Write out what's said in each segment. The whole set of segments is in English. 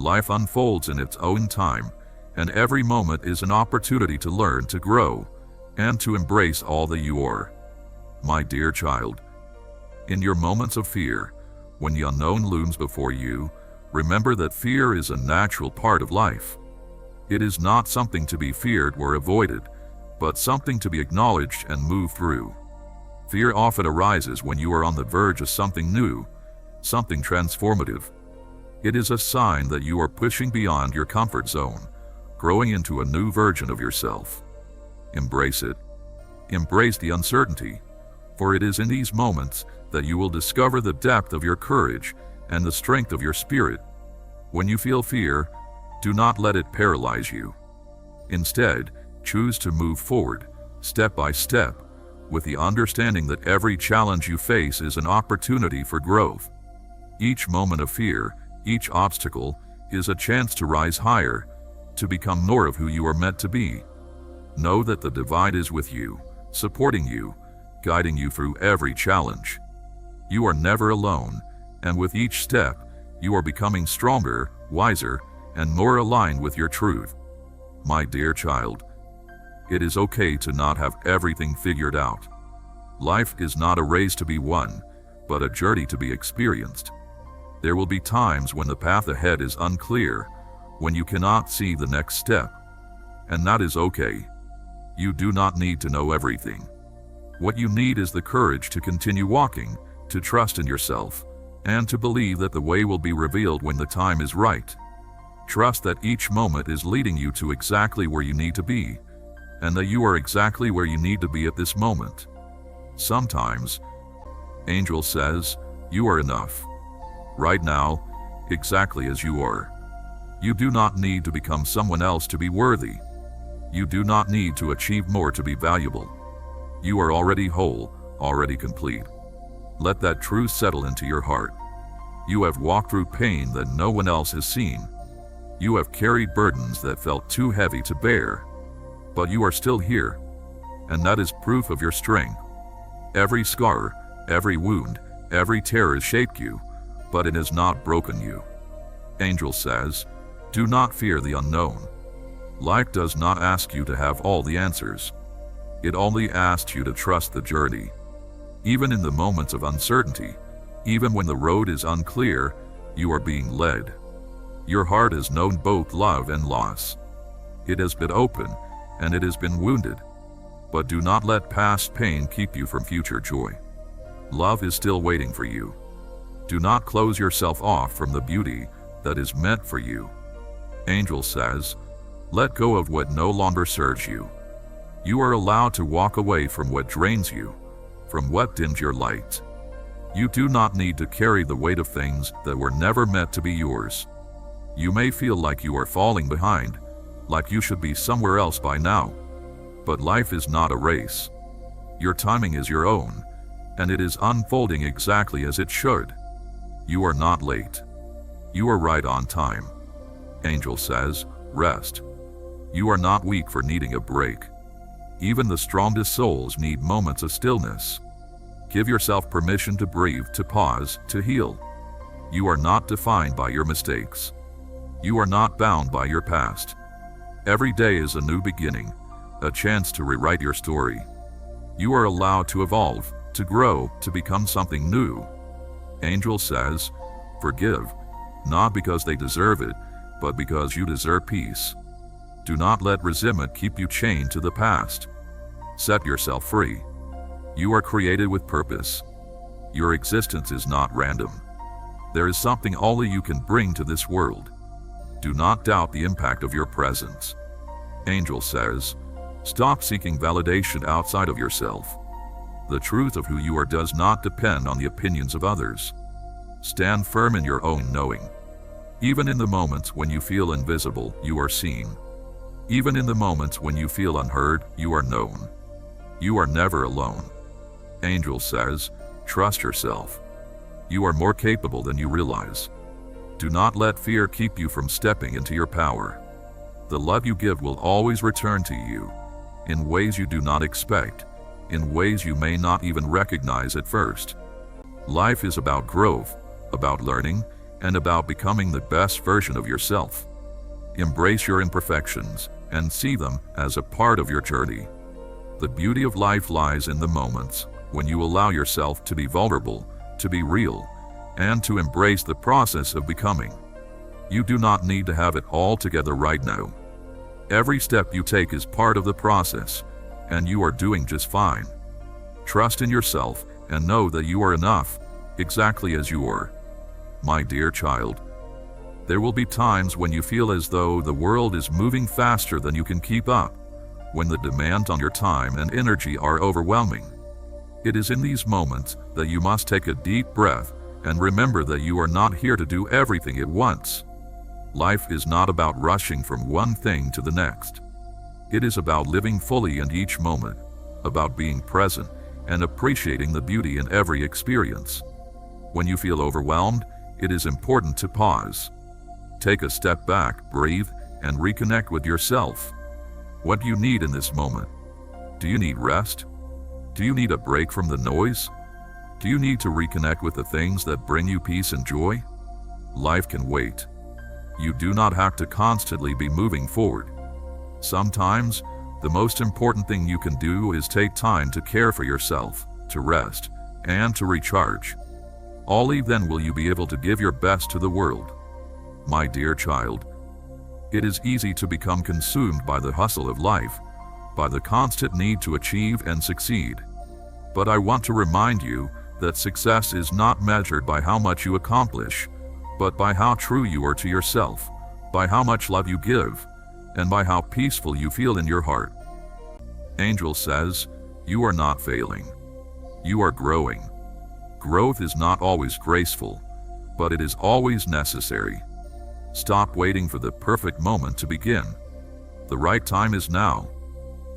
Life unfolds in its own time, and every moment is an opportunity to learn, to grow, and to embrace all that you are. My dear child, in your moments of fear, when the unknown looms before you, remember that fear is a natural part of life. It is not something to be feared or avoided, but something to be acknowledged and moved through. Fear often arises when you are on the verge of something new, something transformative. It is a sign that you are pushing beyond your comfort zone, growing into a new version of yourself. Embrace it. Embrace the uncertainty, for it is in these moments that you will discover the depth of your courage and the strength of your spirit. When you feel fear, do not let it paralyze you. Instead, choose to move forward, step by step, with the understanding that every challenge you face is an opportunity for growth. Each moment of fear, each obstacle, is a chance to rise higher, to become more of who you are meant to be. Know that the divine is with you, supporting you, guiding you through every challenge. You are never alone, and with each step, you are becoming stronger, wiser, and more aligned with your truth. My dear child, it is okay to not have everything figured out. Life is not a race to be won, but a journey to be experienced. There will be times when the path ahead is unclear, when you cannot see the next step. And that is okay. You do not need to know everything. What you need is the courage to continue walking, to trust in yourself, and to believe that the way will be revealed when the time is right. Trust that each moment is leading you to exactly where you need to be, and that you are exactly where you need to be at this moment. Sometimes, Angel says, you are enough. Right now, exactly as you are. You do not need to become someone else to be worthy. You do not need to achieve more to be valuable. You are already whole, already complete. Let that truth settle into your heart. You have walked through pain that no one else has seen. You have carried burdens that felt too heavy to bear. But you are still here, and that is proof of your strength. Every scar, every wound, every tear has shaped you, but it has not broken you. Angel says, do not fear the unknown. Life does not ask you to have all the answers. It only asks you to trust the journey. Even in the moments of uncertainty, even when the road is unclear, you are being led. Your heart has known both love and loss. It has been open, and it has been wounded. But do not let past pain keep you from future joy. Love is still waiting for you. Do not close yourself off from the beauty that is meant for you. Angel says, let go of what no longer serves you. You are allowed to walk away from what drains you, from what dims your light. You do not need to carry the weight of things that were never meant to be yours. You may feel like you are falling behind, like you should be somewhere else by now. But life is not a race. Your timing is your own, and it is unfolding exactly as it should. You are not late. You are right on time. Angel says, rest. You are not weak for needing a break. Even the strongest souls need moments of stillness. Give yourself permission to breathe, to pause, to heal. You are not defined by your mistakes. You are not bound by your past. Every day is a new beginning, a chance to rewrite your story. You are allowed to evolve, to grow, to become something new. Angel says, forgive, not because they deserve it, but because you deserve peace. Do not let resentment keep you chained to the past. Set yourself free. You are created with purpose. Your existence is not random. There is something only you can bring to this world. Do not doubt the impact of your presence. Angel says, stop seeking validation outside of yourself. The truth of who you are does not depend on the opinions of others. Stand firm in your own knowing. Even in the moments when you feel invisible, you are seen. Even in the moments when you feel unheard, you are known. You are never alone. Angel says, trust yourself. You are more capable than you realize. Do not let fear keep you from stepping into your power. The love you give will always return to you, in ways you do not expect, in ways you may not even recognize at first. Life is about growth, about learning, and about becoming the best version of yourself. Embrace your imperfections and see them as a part of your journey. The beauty of life lies in the moments when you allow yourself to be vulnerable, to be real, and to embrace the process of becoming. You do not need to have it all together right now. Every step you take is part of the process, and you are doing just fine. Trust in yourself and know that you are enough, exactly as you are. My dear child, there will be times when you feel as though the world is moving faster than you can keep up, when the demands on your time and energy are overwhelming. It is in these moments that you must take a deep breath and remember that you are not here to do everything at once. Life is not about rushing from one thing to the next. It is about living fully in each moment, about being present and appreciating the beauty in every experience. When you feel overwhelmed, it is important to pause. Take a step back, breathe, and reconnect with yourself. What do you need in this moment? Do you need rest? Do you need a break from the noise? Do you need to reconnect with the things that bring you peace and joy? Life can wait. You do not have to constantly be moving forward. Sometimes, the most important thing you can do is take time to care for yourself, to rest, and to recharge. Only then will you be able to give your best to the world. My dear child, it is easy to become consumed by the hustle of life, by the constant need to achieve and succeed. But I want to remind you that success is not measured by how much you accomplish, but by how true you are to yourself, by how much love you give, and by how peaceful you feel in your heart. Angel says, you are not failing. You are growing. Growth is not always graceful, but it is always necessary. Stop waiting for the perfect moment to begin. The right time is now.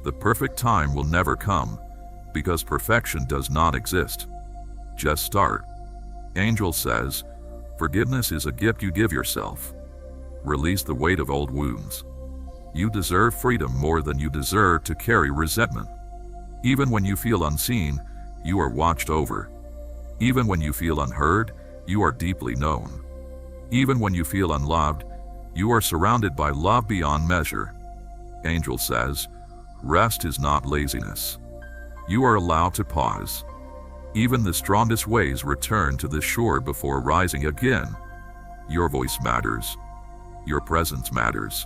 The perfect time will never come, because perfection does not exist. Just start. Angel says, forgiveness is a gift you give yourself. Release the weight of old wounds. You deserve freedom more than you deserve to carry resentment. Even when you feel unseen, you are watched over. Even when you feel unheard, you are deeply known. Even when you feel unloved, you are surrounded by love beyond measure. Angel says, rest is not laziness. You are allowed to pause. Even the strongest waves return to the shore before rising again. Your voice matters. Your presence matters.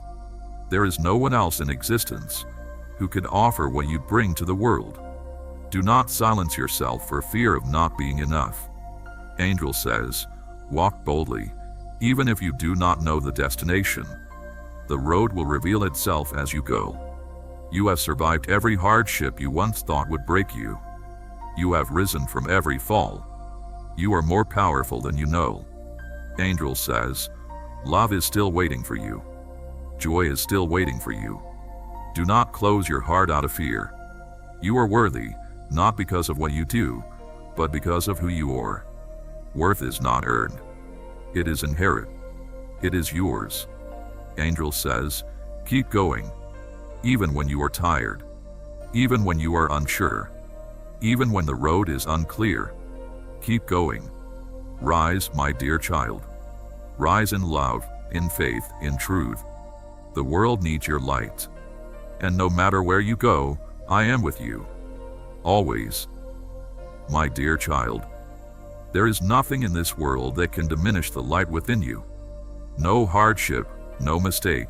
There is no one else in existence who could offer what you bring to the world. Do not silence yourself for fear of not being enough. Angel says, walk boldly, even if you do not know the destination. The road will reveal itself as you go. You have survived every hardship you once thought would break you. You have risen from every fall. You are more powerful than you know. Angel says, love is still waiting for you. Joy is still waiting for you. Do not close your heart out of fear. You are worthy, not because of what you do, but because of who you are. Worth is not earned. It is inherent. It is yours. Angel says, keep going. Even when you are tired. Even when you are unsure. Even when the road is unclear. Keep going. Rise, my dear child. Rise in love, in faith, in truth. The world needs your light. And no matter where you go, I am with you. Always. My dear child, there is nothing in this world that can diminish the light within you. No hardship, no mistake,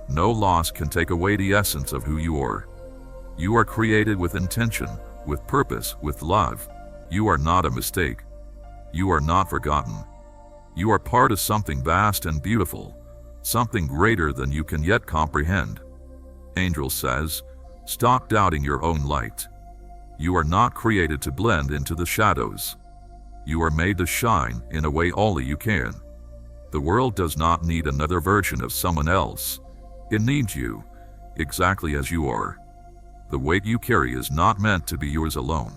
no loss can take away the essence of who you are. You are created with intention, with purpose, with love. You are not a mistake. You are not forgotten. You are part of something vast and beautiful, something greater than you can yet comprehend. Angel says, stop doubting your own light. You are not created to blend into the shadows. You are made to shine in a way only you can. The world does not need another version of someone else. It needs you, exactly as you are. The weight you carry is not meant to be yours alone.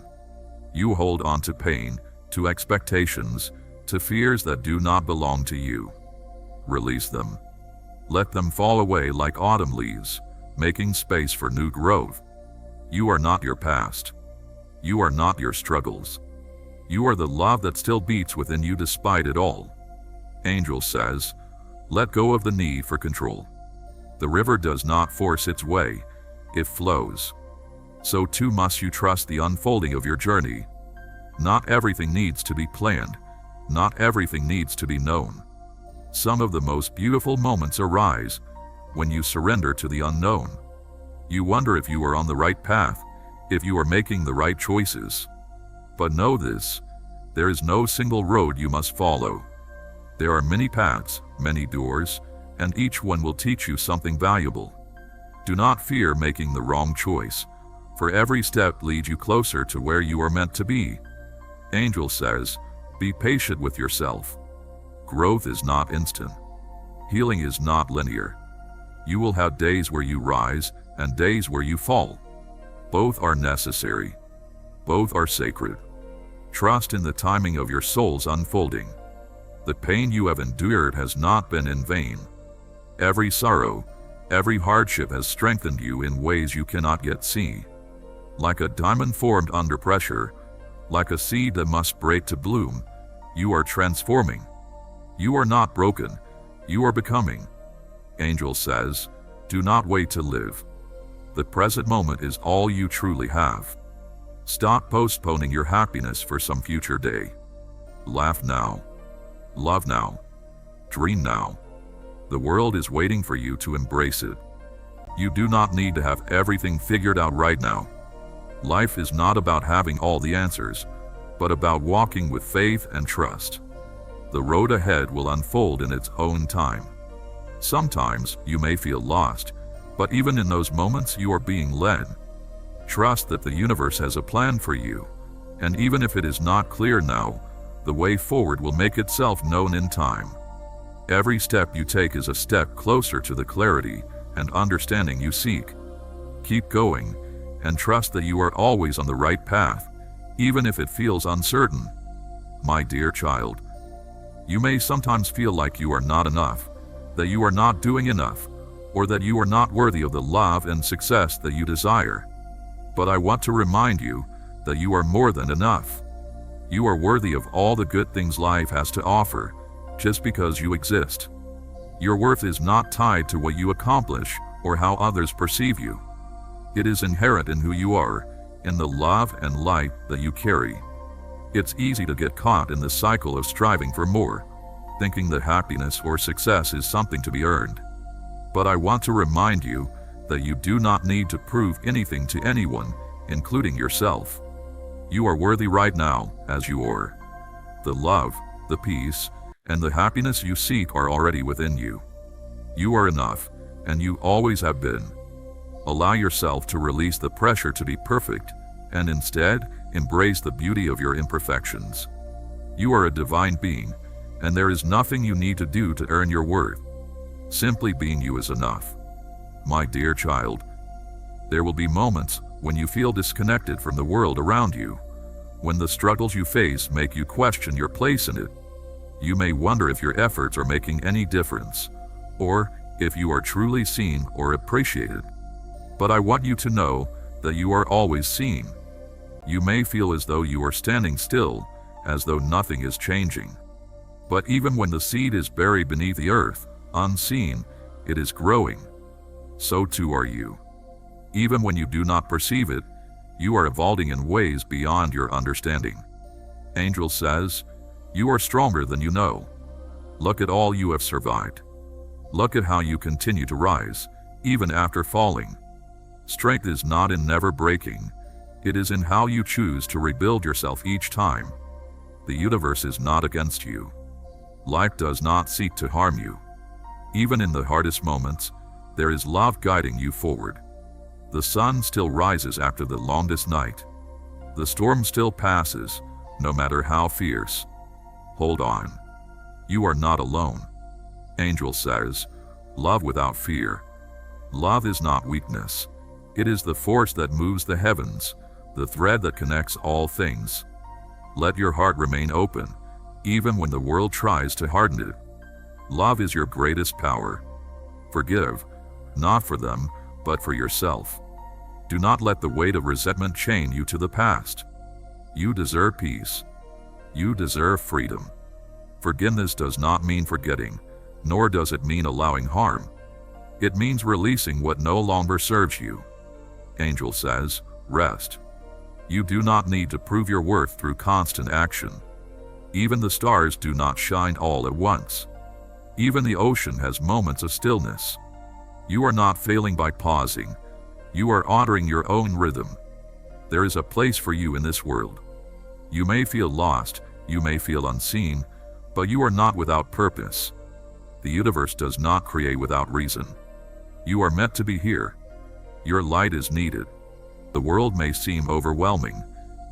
You hold on to pain, to expectations, to fears that do not belong to you. Release them. Let them fall away like autumn leaves, making space for new growth. You are not your past. You are not your struggles. You are the love that still beats within you despite it all. Angel says, let go of the need for control. The river does not force its way, it flows. So too must you trust the unfolding of your journey. Not everything needs to be planned. Not everything needs to be known. Some of the most beautiful moments arise when you surrender to the unknown. You wonder if you are on the right path, if you are making the right choices. But know this, there is no single road you must follow. There are many paths, many doors, and each one will teach you something valuable. Do not fear making the wrong choice, for every step leads you closer to where you are meant to be. Angel says, be patient with yourself. Growth is not instant. Healing is not linear. You will have days where you rise and days where you fall. Both are necessary. Both are sacred. Trust in the timing of your soul's unfolding. The pain you have endured has not been in vain. Every sorrow, every hardship has strengthened you in ways you cannot yet see. Like a diamond formed under pressure, like a seed that must break to bloom, you are transforming. You are not broken, you are becoming. Angel says, do not wait to live. The present moment is all you truly have. Stop postponing your happiness for some future day. Laugh now. Love now. Dream now. The world is waiting for you to embrace it. You do not need to have everything figured out right now. Life is not about having all the answers, but about walking with faith and trust. The road ahead will unfold in its own time. Sometimes you may feel lost, but even in those moments you are being led. Trust that the universe has a plan for you, and even if it is not clear now, the way forward will make itself known in time. Every step you take is a step closer to the clarity and understanding you seek. Keep going, and trust that you are always on the right path, even if it feels uncertain. My dear child, you may sometimes feel like you are not enough, that you are not doing enough, or that you are not worthy of the love and success that you desire. But I want to remind you that you are more than enough. You are worthy of all the good things life has to offer, just because you exist. Your worth is not tied to what you accomplish or how others perceive you. It is inherent in who you are, in the love and light that you carry. It's easy to get caught in the cycle of striving for more, thinking that happiness or success is something to be earned. But I want to remind you that you do not need to prove anything to anyone, including yourself. You are worthy right now, as you are. The love, the peace, and the happiness you seek are already within you. You are enough, and you always have been. Allow yourself to release the pressure to be perfect, and instead, embrace the beauty of your imperfections. You are a divine being, and there is nothing you need to do to earn your worth. Simply being you is enough. My dear child, there will be moments when you feel disconnected from the world around you, when the struggles you face make you question your place in it. You may wonder if your efforts are making any difference, or if you are truly seen or appreciated. But I want you to know that you are always seen. You may feel as though you are standing still, as though nothing is changing. But even when the seed is buried beneath the earth, unseen, it is growing. So too are you. Even when you do not perceive it, you are evolving in ways beyond your understanding. Angel says, you are stronger than you know. Look at all you have survived. Look at how you continue to rise, even after falling. Strength is not in never breaking. It is in how you choose to rebuild yourself each time. The universe is not against you. Life does not seek to harm you. Even in the hardest moments, there is love guiding you forward. The sun still rises after the longest night. The storm still passes, no matter how fierce. Hold on. You are not alone. Angel says, love without fear. Love is not weakness. It is the force that moves the heavens, the thread that connects all things. Let your heart remain open, even when the world tries to harden it. Love is your greatest power. Forgive, not for them, but for yourself. Do not let the weight of resentment chain you to the past. You deserve peace. You deserve freedom. Forgiveness does not mean forgetting, nor does it mean allowing harm. It means releasing what no longer serves you. Angel says, rest. You do not need to prove your worth through constant action. Even the stars do not shine all at once. Even the ocean has moments of stillness. You are not failing by pausing. You are honoring your own rhythm. There is a place for you in this world. You may feel lost, you may feel unseen, but you are not without purpose. The universe does not create without reason. You are meant to be here. Your light is needed. The world may seem overwhelming,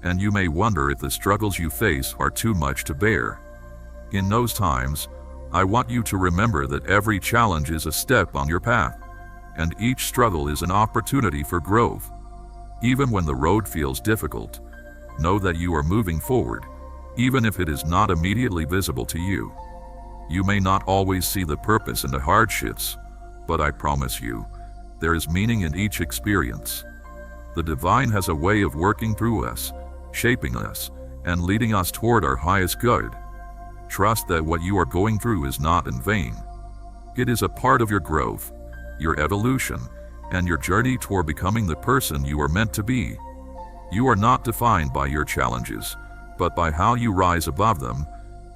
and you may wonder if the struggles you face are too much to bear. In those times, I want you to remember that every challenge is a step on your path, and each struggle is an opportunity for growth. Even when the road feels difficult, know that you are moving forward, even if it is not immediately visible to you. You may not always see the purpose in the hardships, but I promise you, there is meaning in each experience. The divine has a way of working through us, shaping us, and leading us toward our highest good. Trust that what you are going through is not in vain. It is a part of your growth, your evolution, and your journey toward becoming the person you are meant to be. You are not defined by your challenges, but by how you rise above them,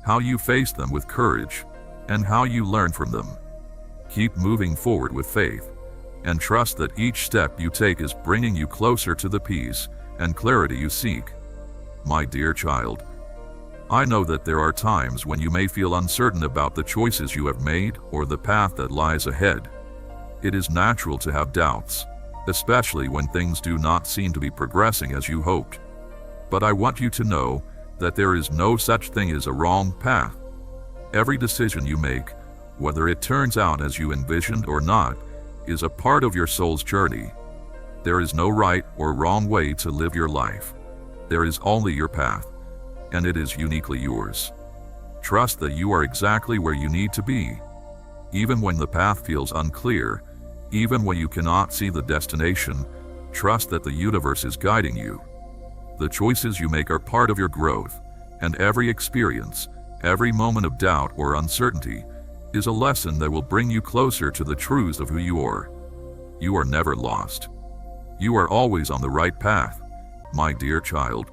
how you face them with courage, and how you learn from them. Keep moving forward with faith, and trust that each step you take is bringing you closer to the peace and clarity you seek. My dear child, I know that there are times when you may feel uncertain about the choices you have made or the path that lies ahead. It is natural to have doubts, especially when things do not seem to be progressing as you hoped. But I want you to know that there is no such thing as a wrong path. Every decision you make, whether it turns out as you envisioned or not, is a part of your soul's journey. There is no right or wrong way to live your life. There is only your path, and it is uniquely yours. Trust that you are exactly where you need to be. Even when the path feels unclear, even when you cannot see the destination, trust that the universe is guiding you. The choices you make are part of your growth, and every experience, every moment of doubt or uncertainty, is a lesson that will bring you closer to the truths of who you are. You are never lost. You are always on the right path, my dear child.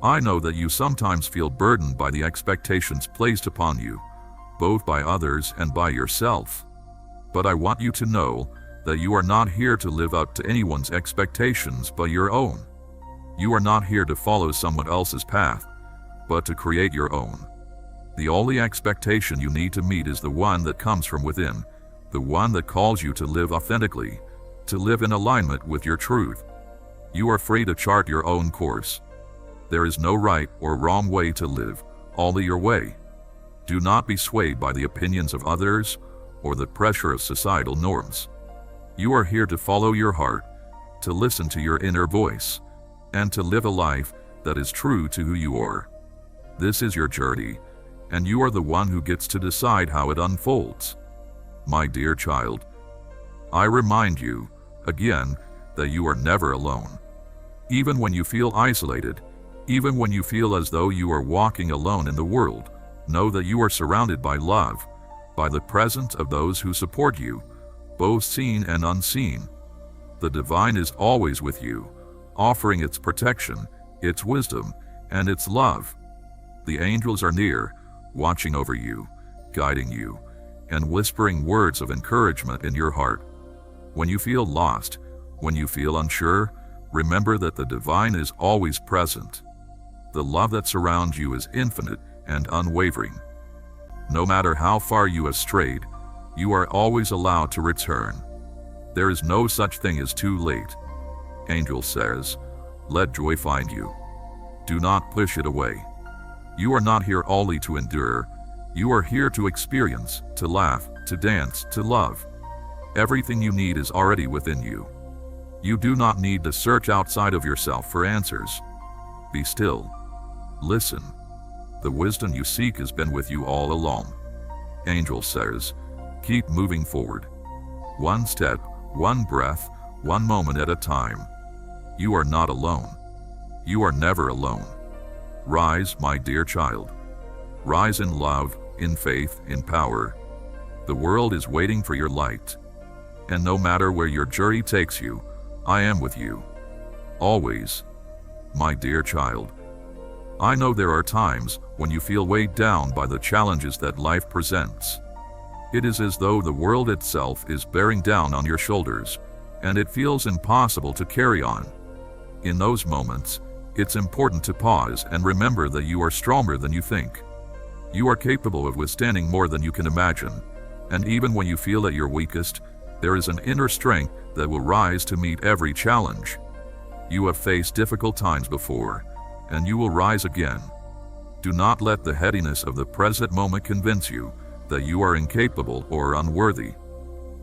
I know that you sometimes feel burdened by the expectations placed upon you, both by others and by yourself. But I want you to know that you are not here to live up to anyone's expectations but your own. You are not here to follow someone else's path, but to create your own. The only expectation you need to meet is the one that comes from within, the one that calls you to live authentically, to live in alignment with your truth. You are free to chart your own course. There is no right or wrong way to live, only your way. Do not be swayed by the opinions of others or the pressure of societal norms. You are here to follow your heart, to listen to your inner voice, and to live a life that is true to who you are. This is your journey, and you are the one who gets to decide how it unfolds. My dear child, I remind you, again, that you are never alone. Even when you feel isolated, even when you feel as though you are walking alone in the world, know that you are surrounded by love, by the presence of those who support you, both seen and unseen. The divine is always with you, offering its protection, its wisdom, and its love. The angels are near, watching over you, guiding you, and whispering words of encouragement in your heart. When you feel lost, when you feel unsure, remember that the divine is always present. The love that surrounds you is infinite and unwavering. No matter how far you have strayed, you are always allowed to return. There is no such thing as too late. Angel says, let joy find you. Do not push it away. You are not here only to endure. You are here to experience, to laugh, to dance, to love. Everything you need is already within you. You do not need to search outside of yourself for answers. Be still. Listen. The wisdom you seek has been with you all along. Angel says, keep moving forward. One step, one breath, one moment at a time. You are not alone. You are never alone. Rise, my dear child. Rise in love, in faith, in power. The world is waiting for your light. And no matter where your journey takes you, I am with you. Always. My dear child. I know there are times when you feel weighed down by the challenges that life presents. It is as though the world itself is bearing down on your shoulders, and it feels impossible to carry on. In those moments, it's important to pause and remember that you are stronger than you think. You are capable of withstanding more than you can imagine, and even when you feel at your weakest, there is an inner strength that will rise to meet every challenge. You have faced difficult times before, and you will rise again. Do not let the heaviness of the present moment convince you that you are incapable or unworthy.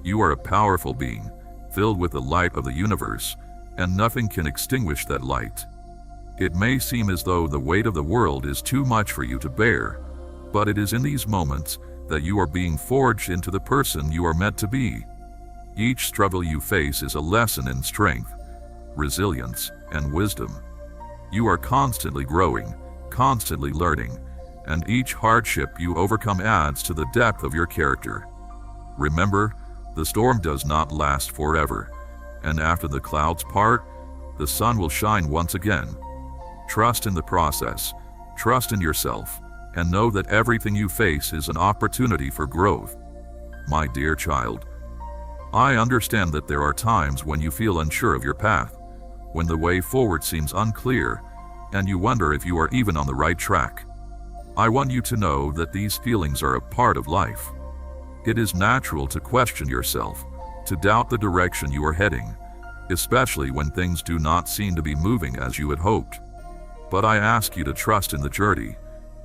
You are a powerful being, filled with the light of the universe, and nothing can extinguish that light. It may seem as though the weight of the world is too much for you to bear, but it is in these moments that you are being forged into the person you are meant to be. Each struggle you face is a lesson in strength, resilience, and wisdom. You are constantly growing, constantly learning, and each hardship you overcome adds to the depth of your character. Remember, the storm does not last forever, and after the clouds part, the sun will shine once again. Trust in the process, trust in yourself, and know that everything you face is an opportunity for growth. My dear child, I understand that there are times when you feel unsure of your path, when the way forward seems unclear, and you wonder if you are even on the right track. I want you to know that these feelings are a part of life. It is natural to question yourself, to doubt the direction you are heading, especially when things do not seem to be moving as you had hoped. But I ask you to trust in the journey,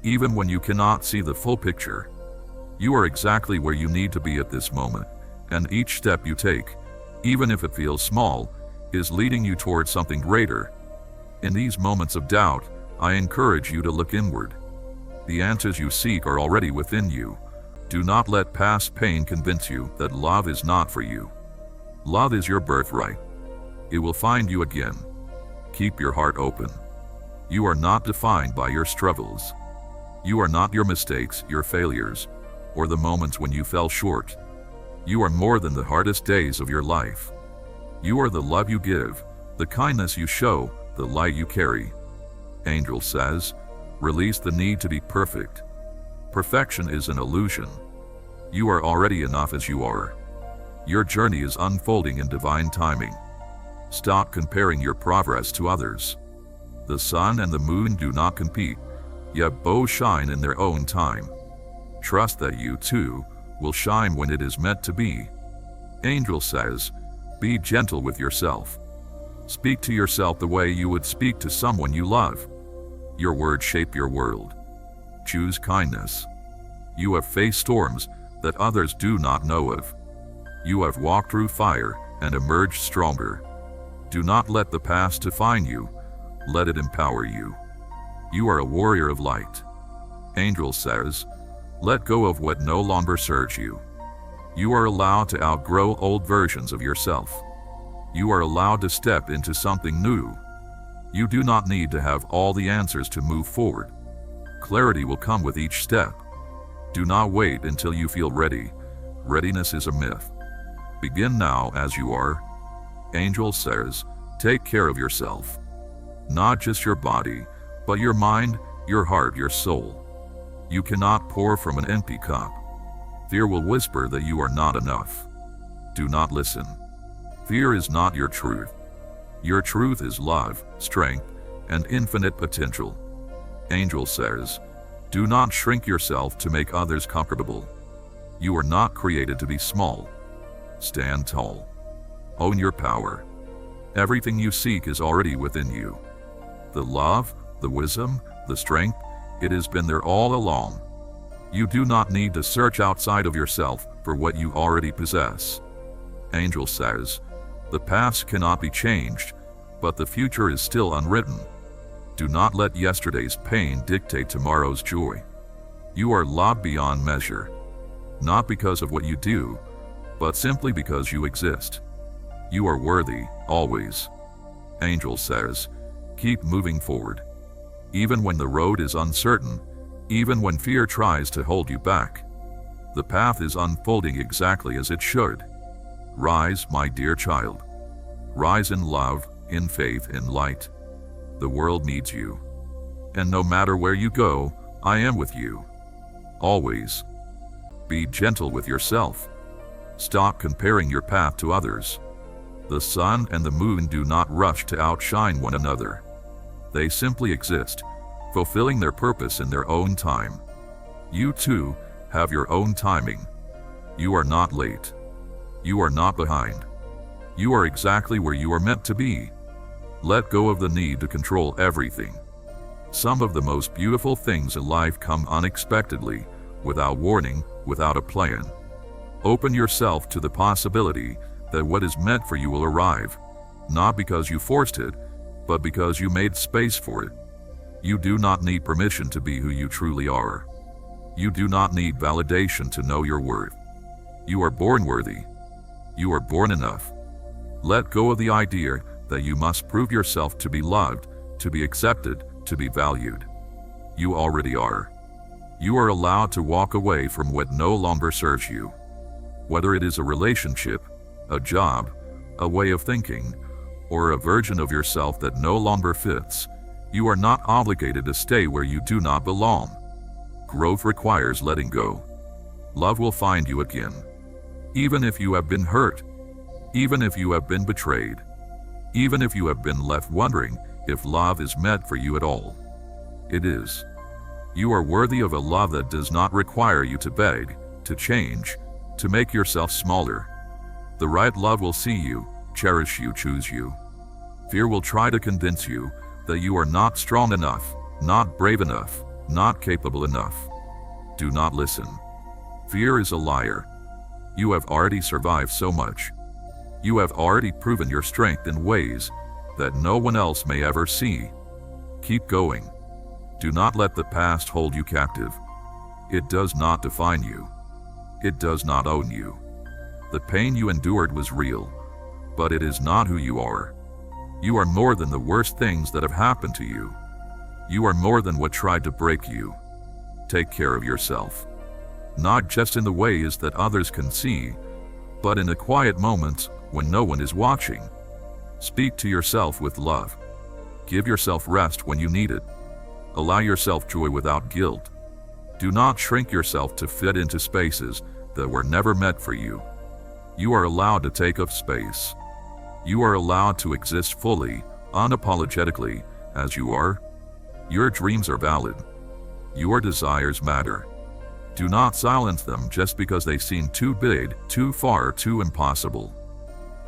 even when you cannot see the full picture. You are exactly where you need to be at this moment, and each step you take, even if it feels small, is leading you towards something greater. In these moments of doubt, I encourage you to look inward. The answers you seek are already within you. Do not let past pain convince you that love is not for you. Love is your birthright. It will find you again. Keep your heart open. You are not defined by your struggles. You are not your mistakes, your failures, or the moments when you fell short. You are more than the hardest days of your life. You are the love you give, the kindness you show, the light you carry. Angel says, release the need to be perfect. Perfection is an illusion. You are already enough as you are. Your journey is unfolding in divine timing. Stop comparing your progress to others. The sun and the moon do not compete, yet both shine in their own time. Trust that you, too, will shine when it is meant to be. Angel says, be gentle with yourself. Speak to yourself the way you would speak to someone you love. Your words shape your world. Choose kindness. You have faced storms that others do not know of. You have walked through fire and emerged stronger. Do not let the past define you. Let it empower you. You are a warrior of light. Angel says, let go of what no longer serves you. You are allowed to outgrow old versions of yourself. You are allowed to step into something new. You do not need to have all the answers to move forward. Clarity will come with each step. Do not wait until you feel ready. Readiness is a myth. Begin now as you are. Angel says, take care of yourself. Not just your body, but your mind, your heart, your soul. You cannot pour from an empty cup. Fear will whisper that you are not enough. Do not listen. Fear is not your truth. Your truth is love, strength, and infinite potential. Angel says, do not shrink yourself to make others comfortable. You are not created to be small. Stand tall. Own your power. Everything you seek is already within you. The love, the wisdom, the strength, it has been there all along. You do not need to search outside of yourself for what you already possess. Angel says, the past cannot be changed, but the future is still unwritten. Do not let yesterday's pain dictate tomorrow's joy. You are loved beyond measure, not because of what you do, but simply because you exist. You are worthy, always. Angel says, keep moving forward. Even when the road is uncertain, even when fear tries to hold you back. The path is unfolding exactly as it should. Rise, my dear child. Rise in love, in faith, in light. The world needs you. And no matter where you go, I am with you. Always. Be gentle with yourself. Stop comparing your path to others. The sun and the moon do not rush to outshine one another. They simply exist, fulfilling their purpose in their own time. You too have your own timing. You are not late. You are not behind. You are exactly where you are meant to be. Let go of the need to control everything. Some of the most beautiful things in life come unexpectedly, without warning, without a plan. Open yourself to the possibility that what is meant for you will arrive, not because you forced it, but because you made space for it. You do not need permission to be who you truly are. You do not need validation to know your worth. You are born worthy. You are born enough. Let go of the idea that you must prove yourself to be loved, to be accepted, to be valued. You already are. You are allowed to walk away from what no longer serves you. Whether it is a relationship, a job, a way of thinking, or a version of yourself that no longer fits, you are not obligated to stay where you do not belong. Growth requires letting go. Love will find you again. Even if you have been hurt, even if you have been betrayed, even if you have been left wondering if love is meant for you at all. It is. You are worthy of a love that does not require you to beg, to change, to make yourself smaller. The right love will see you, cherish you, choose you. Fear will try to convince you that you are not strong enough, not brave enough, not capable enough. Do not listen. Fear is a liar. You have already survived so much. You have already proven your strength in ways that no one else may ever see. Keep going. Do not let the past hold you captive. It does not define you. It does not own you. The pain you endured was real, but it is not who you are. You are more than the worst things that have happened to you. You are more than what tried to break you. Take care of yourself. Not just in the ways that others can see, but in the quiet moments when no one is watching. Speak to yourself with love. Give yourself rest when you need it. Allow yourself joy without guilt. Do not shrink yourself to fit into spaces that were never meant for you. You are allowed to take up space. You are allowed to exist fully, unapologetically, as you are. Your dreams are valid. Your desires matter. Do not silence them just because they seem too big, too far, too impossible.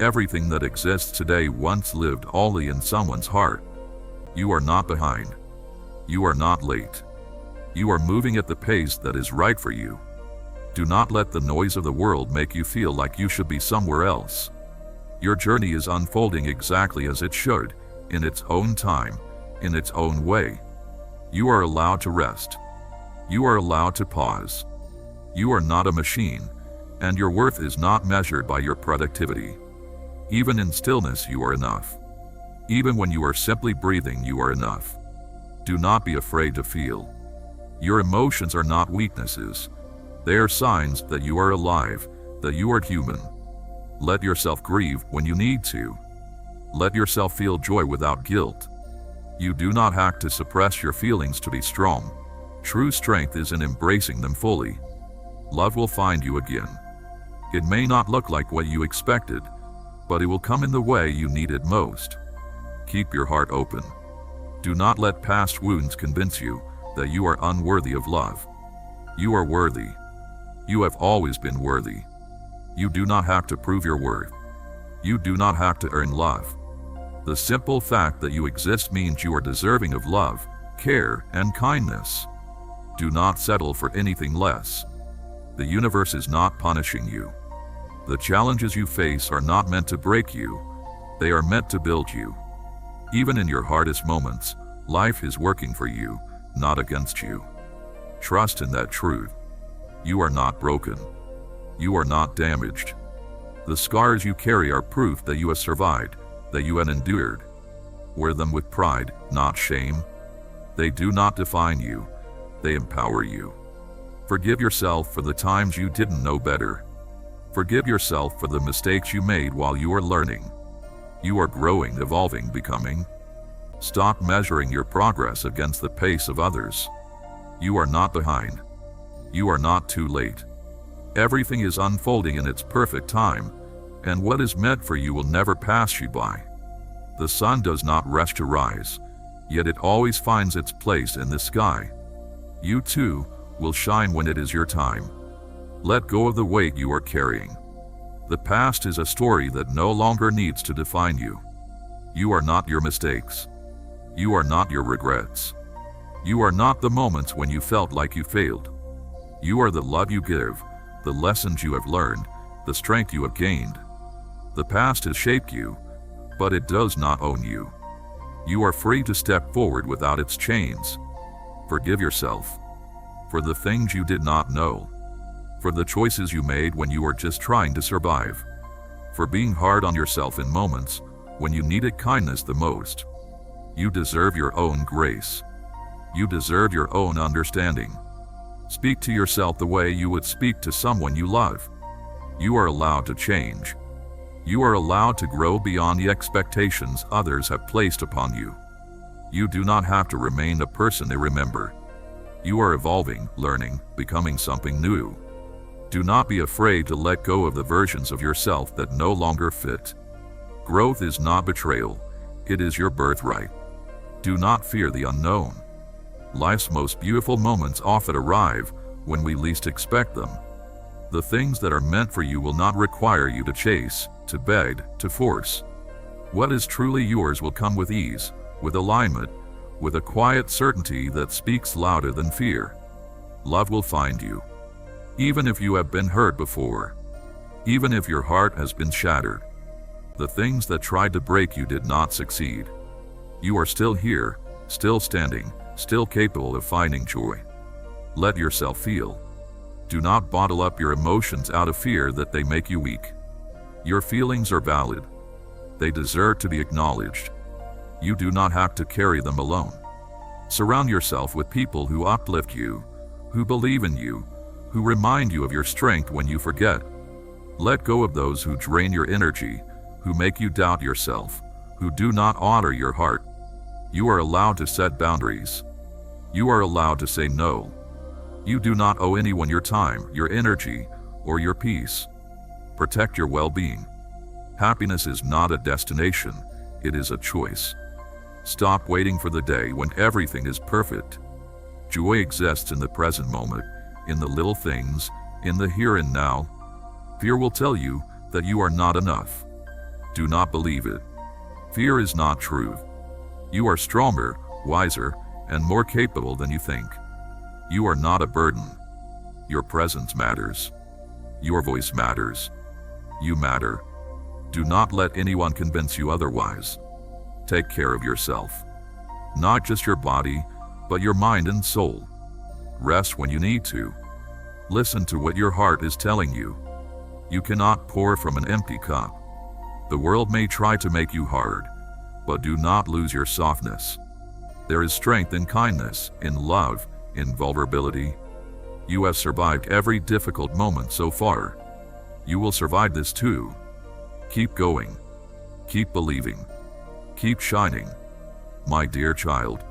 Everything that exists today once lived only in someone's heart. You are not behind. You are not late. You are moving at the pace that is right for you. Do not let the noise of the world make you feel like you should be somewhere else. Your journey is unfolding exactly as it should, in its own time, in its own way. You are allowed to rest. You are allowed to pause. You are not a machine, and your worth is not measured by your productivity. Even in stillness, you are enough. Even when you are simply breathing, you are enough. Do not be afraid to feel. Your emotions are not weaknesses. They are signs that you are alive, that you are human. Let yourself grieve when you need to. Let yourself feel joy without guilt. You do not have to suppress your feelings to be strong. True strength is in embracing them fully. Love will find you again. It may not look like what you expected, but it will come in the way you need it most. Keep your heart open. Do not let past wounds convince you that you are unworthy of love. You are worthy. You have always been worthy. You do not have to prove your worth. You do not have to earn love. The simple fact that you exist means you are deserving of love, care, and kindness. Do not settle for anything less. The universe is not punishing you. The challenges you face are not meant to break you. They are meant to build you. Even in your hardest moments, life is working for you, not against you. Trust in that truth. You are not broken. You are not damaged. The scars you carry are proof that you have survived, that you have endured. Wear them with pride, not shame. They do not define you. they empower you. Forgive yourself for the times you didn't know better. Forgive yourself for the mistakes you made while you are learning. You are growing, evolving, becoming. Stop measuring your progress against the pace of others. You are not behind. You are not too late. Everything is unfolding in its perfect time, and what is meant for you will never pass you by. The sun does not rush to rise, yet it always finds its place in the sky. You too will shine when it is your time. Let go of the weight you are carrying. The past is a story that no longer needs to define you. You are not your mistakes. You are not your regrets. You are not the moments when you felt like you failed. You are the love you give, the lessons you have learned, the strength you have gained. The past has shaped you, but it does not own you. You are free to step forward without its chains. Forgive yourself for the things you did not know, for the choices you made when you were just trying to survive, for being hard on yourself in moments when you needed kindness the most. You deserve your own grace. You deserve your own understanding. Speak to yourself the way you would speak to someone you love. You are allowed to change. You are allowed to grow beyond the expectations others have placed upon you. You do not have to remain the person they remember. You are evolving, learning, becoming something new. Do not be afraid to let go of the versions of yourself that no longer fit. Growth is not betrayal. It is your birthright. Do not fear the unknown. Life's most beautiful moments often arrive when we least expect them. The things that are meant for you will not require you to chase, to beg, to force. What is truly yours will come with ease, with alignment, with a quiet certainty that speaks louder than fear. Love will find you. Even if you have been hurt before, even if your heart has been shattered, the things that tried to break you did not succeed. You are still here, still standing, still capable of finding joy. Let yourself feel. Do not bottle up your emotions out of fear that they make you weak. Your feelings are valid. They deserve to be acknowledged. You do not have to carry them alone. Surround yourself with people who uplift you, who believe in you, who remind you of your strength when you forget. Let go of those who drain your energy, who make you doubt yourself, who do not honor your heart. You are allowed to set boundaries. You are allowed to say no. You do not owe anyone your time, your energy, or your peace. Protect your well-being. Happiness is not a destination, it is a choice. Stop waiting for the day when everything is perfect. Joy exists in the present moment, in the little things, in the here and now. Fear will tell you that you are not enough. Do not believe it. Fear is not truth. You are stronger, wiser, and more capable than you think. You are not a burden. Your presence matters. Your voice matters. You matter. Do not let anyone convince you otherwise. Take care of yourself. Not just your body, but your mind and soul. Rest when you need to. Listen to what your heart is telling you. You cannot pour from an empty cup. The world may try to make you hard, but do not lose your softness. There is strength in kindness, in love, in vulnerability. You have survived every difficult moment so far. You will survive this too. Keep going. Keep believing. Keep shining. My dear child,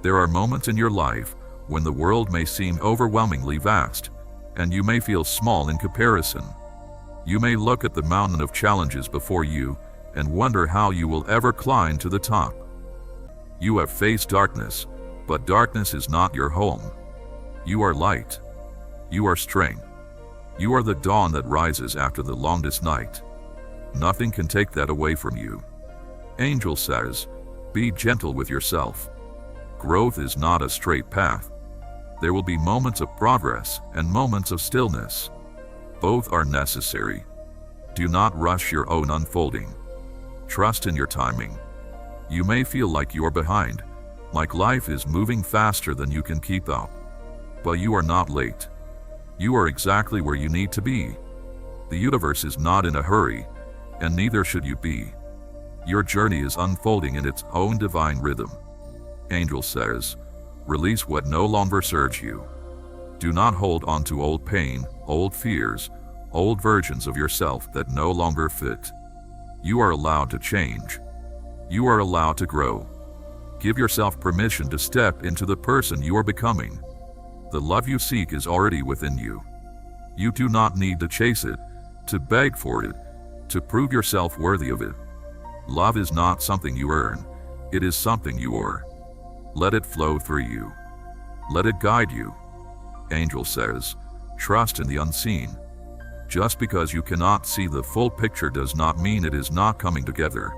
there are moments in your life when the world may seem overwhelmingly vast, and you may feel small in comparison. You may look at the mountain of challenges before you and wonder how you will ever climb to the top. You have faced darkness, but darkness is not your home. You are light. You are strength. You are the dawn that rises after the longest night. Nothing can take that away from you. Angel says, be gentle with yourself. Growth is not a straight path. There will be moments of progress and moments of stillness. Both are necessary. Do not rush your own unfolding. Trust in your timing. You may feel like you're behind, like life is moving faster than you can keep up. But you are not late. You are exactly where you need to be. The universe is not in a hurry, and neither should you be. Your journey is unfolding in its own divine rhythm. Angel says, Release what no longer serves you. Do not hold on to old pain, old fears, old versions of yourself that no longer fit. You are allowed to change. You are allowed to grow. Give yourself permission to step into the person you are becoming. The love you seek is already within you. You do not need to chase it, to beg for it, to prove yourself worthy of it. Love is not something you earn. It is something you are. Let it flow through you. Let it guide you. Angel says, trust in the unseen. Just because you cannot see the full picture does not mean it is not coming together.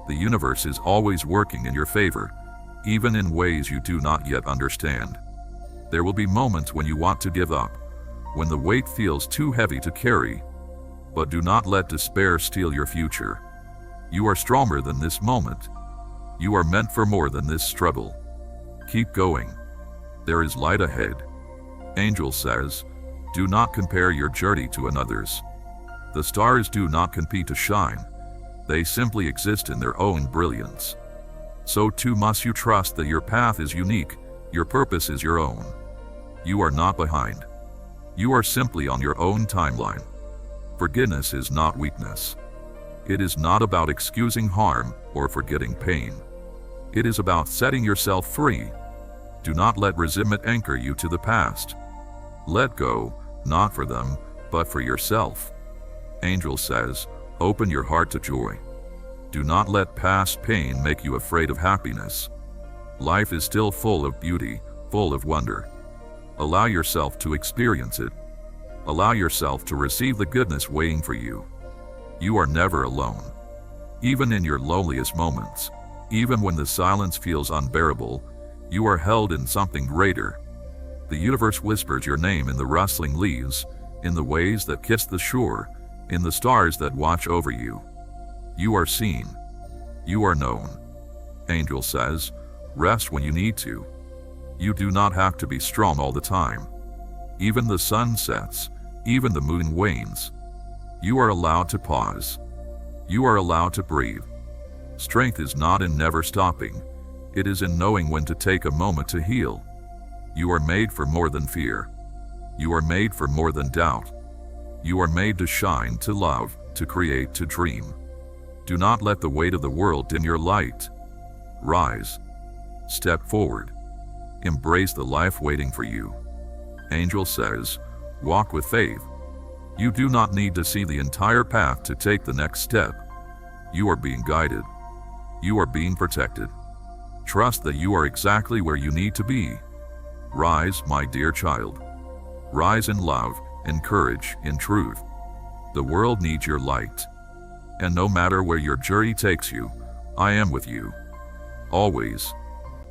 The universe is always working in your favor, even in ways you do not yet understand. There will be moments when you want to give up, when the weight feels too heavy to carry. But do not let despair steal your future. You are stronger than this moment. You are meant for more than this struggle. Keep going. There is light ahead. Angel says, do not compare your journey to another's. The stars do not compete to shine. They simply exist in their own brilliance. So too must you trust that your path is unique, your purpose is your own. You are not behind. You are simply on your own timeline. Forgiveness is not weakness. It is not about excusing harm or forgetting pain. It is about setting yourself free. Do not let resentment anchor you to the past. Let go, not for them, but for yourself. Angel says, open your heart to joy. Do not let past pain make you afraid of happiness. Life is still full of beauty, full of wonder. Allow yourself to experience it. Allow yourself to receive the goodness waiting for you. You are never alone. Even in your loneliest moments, even when the silence feels unbearable, you are held in something greater. The universe whispers your name in the rustling leaves, in the waves that kiss the shore, in the stars that watch over you. You are seen. You are known. Angel says, rest when you need to. You do not have to be strong all the time. Even the sun sets, even the moon wanes. You are allowed to pause. You are allowed to breathe. Strength is not in never stopping. It is in knowing when to take a moment to heal. You are made for more than fear. You are made for more than doubt. You are made to shine, to love, to create, to dream. Do not let the weight of the world dim your light. Rise. Step forward. Embrace the life waiting for you. Angel says, walk with faith. You do not need to see the entire path to take the next step. You are being guided. You are being protected. Trust that you are exactly where you need to be. Rise, my dear child. Rise in love, in courage, in truth. The world needs your light. And no matter where your journey takes you, I am with you. Always.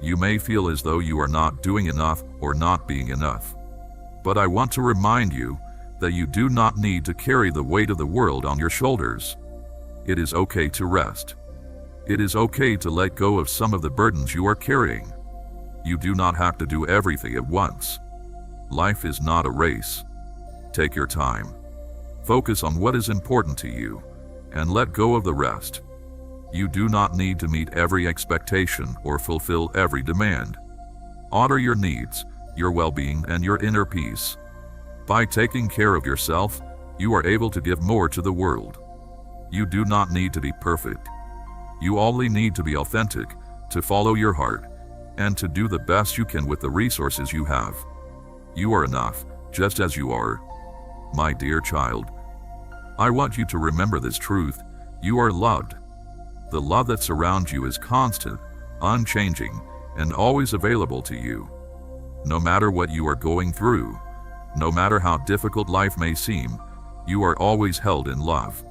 You may feel as though you are not doing enough or not being enough. But I want to remind you that you do not need to carry the weight of the world on your shoulders. It is okay to rest. It is okay to let go of some of the burdens you are carrying. You do not have to do everything at once. Life is not a race. Take your time. Focus on what is important to you, and let go of the rest. You do not need to meet every expectation or fulfill every demand. Honor your needs, your well-being, and your inner peace. By taking care of yourself, you are able to give more to the world. You do not need to be perfect. You only need to be authentic, to follow your heart, and to do the best you can with the resources you have. You are enough, just as you are. My dear child, I want you to remember this truth. You are loved. The love that surrounds you is constant, unchanging, and always available to you. No matter what you are going through, no matter how difficult life may seem, you are always held in love.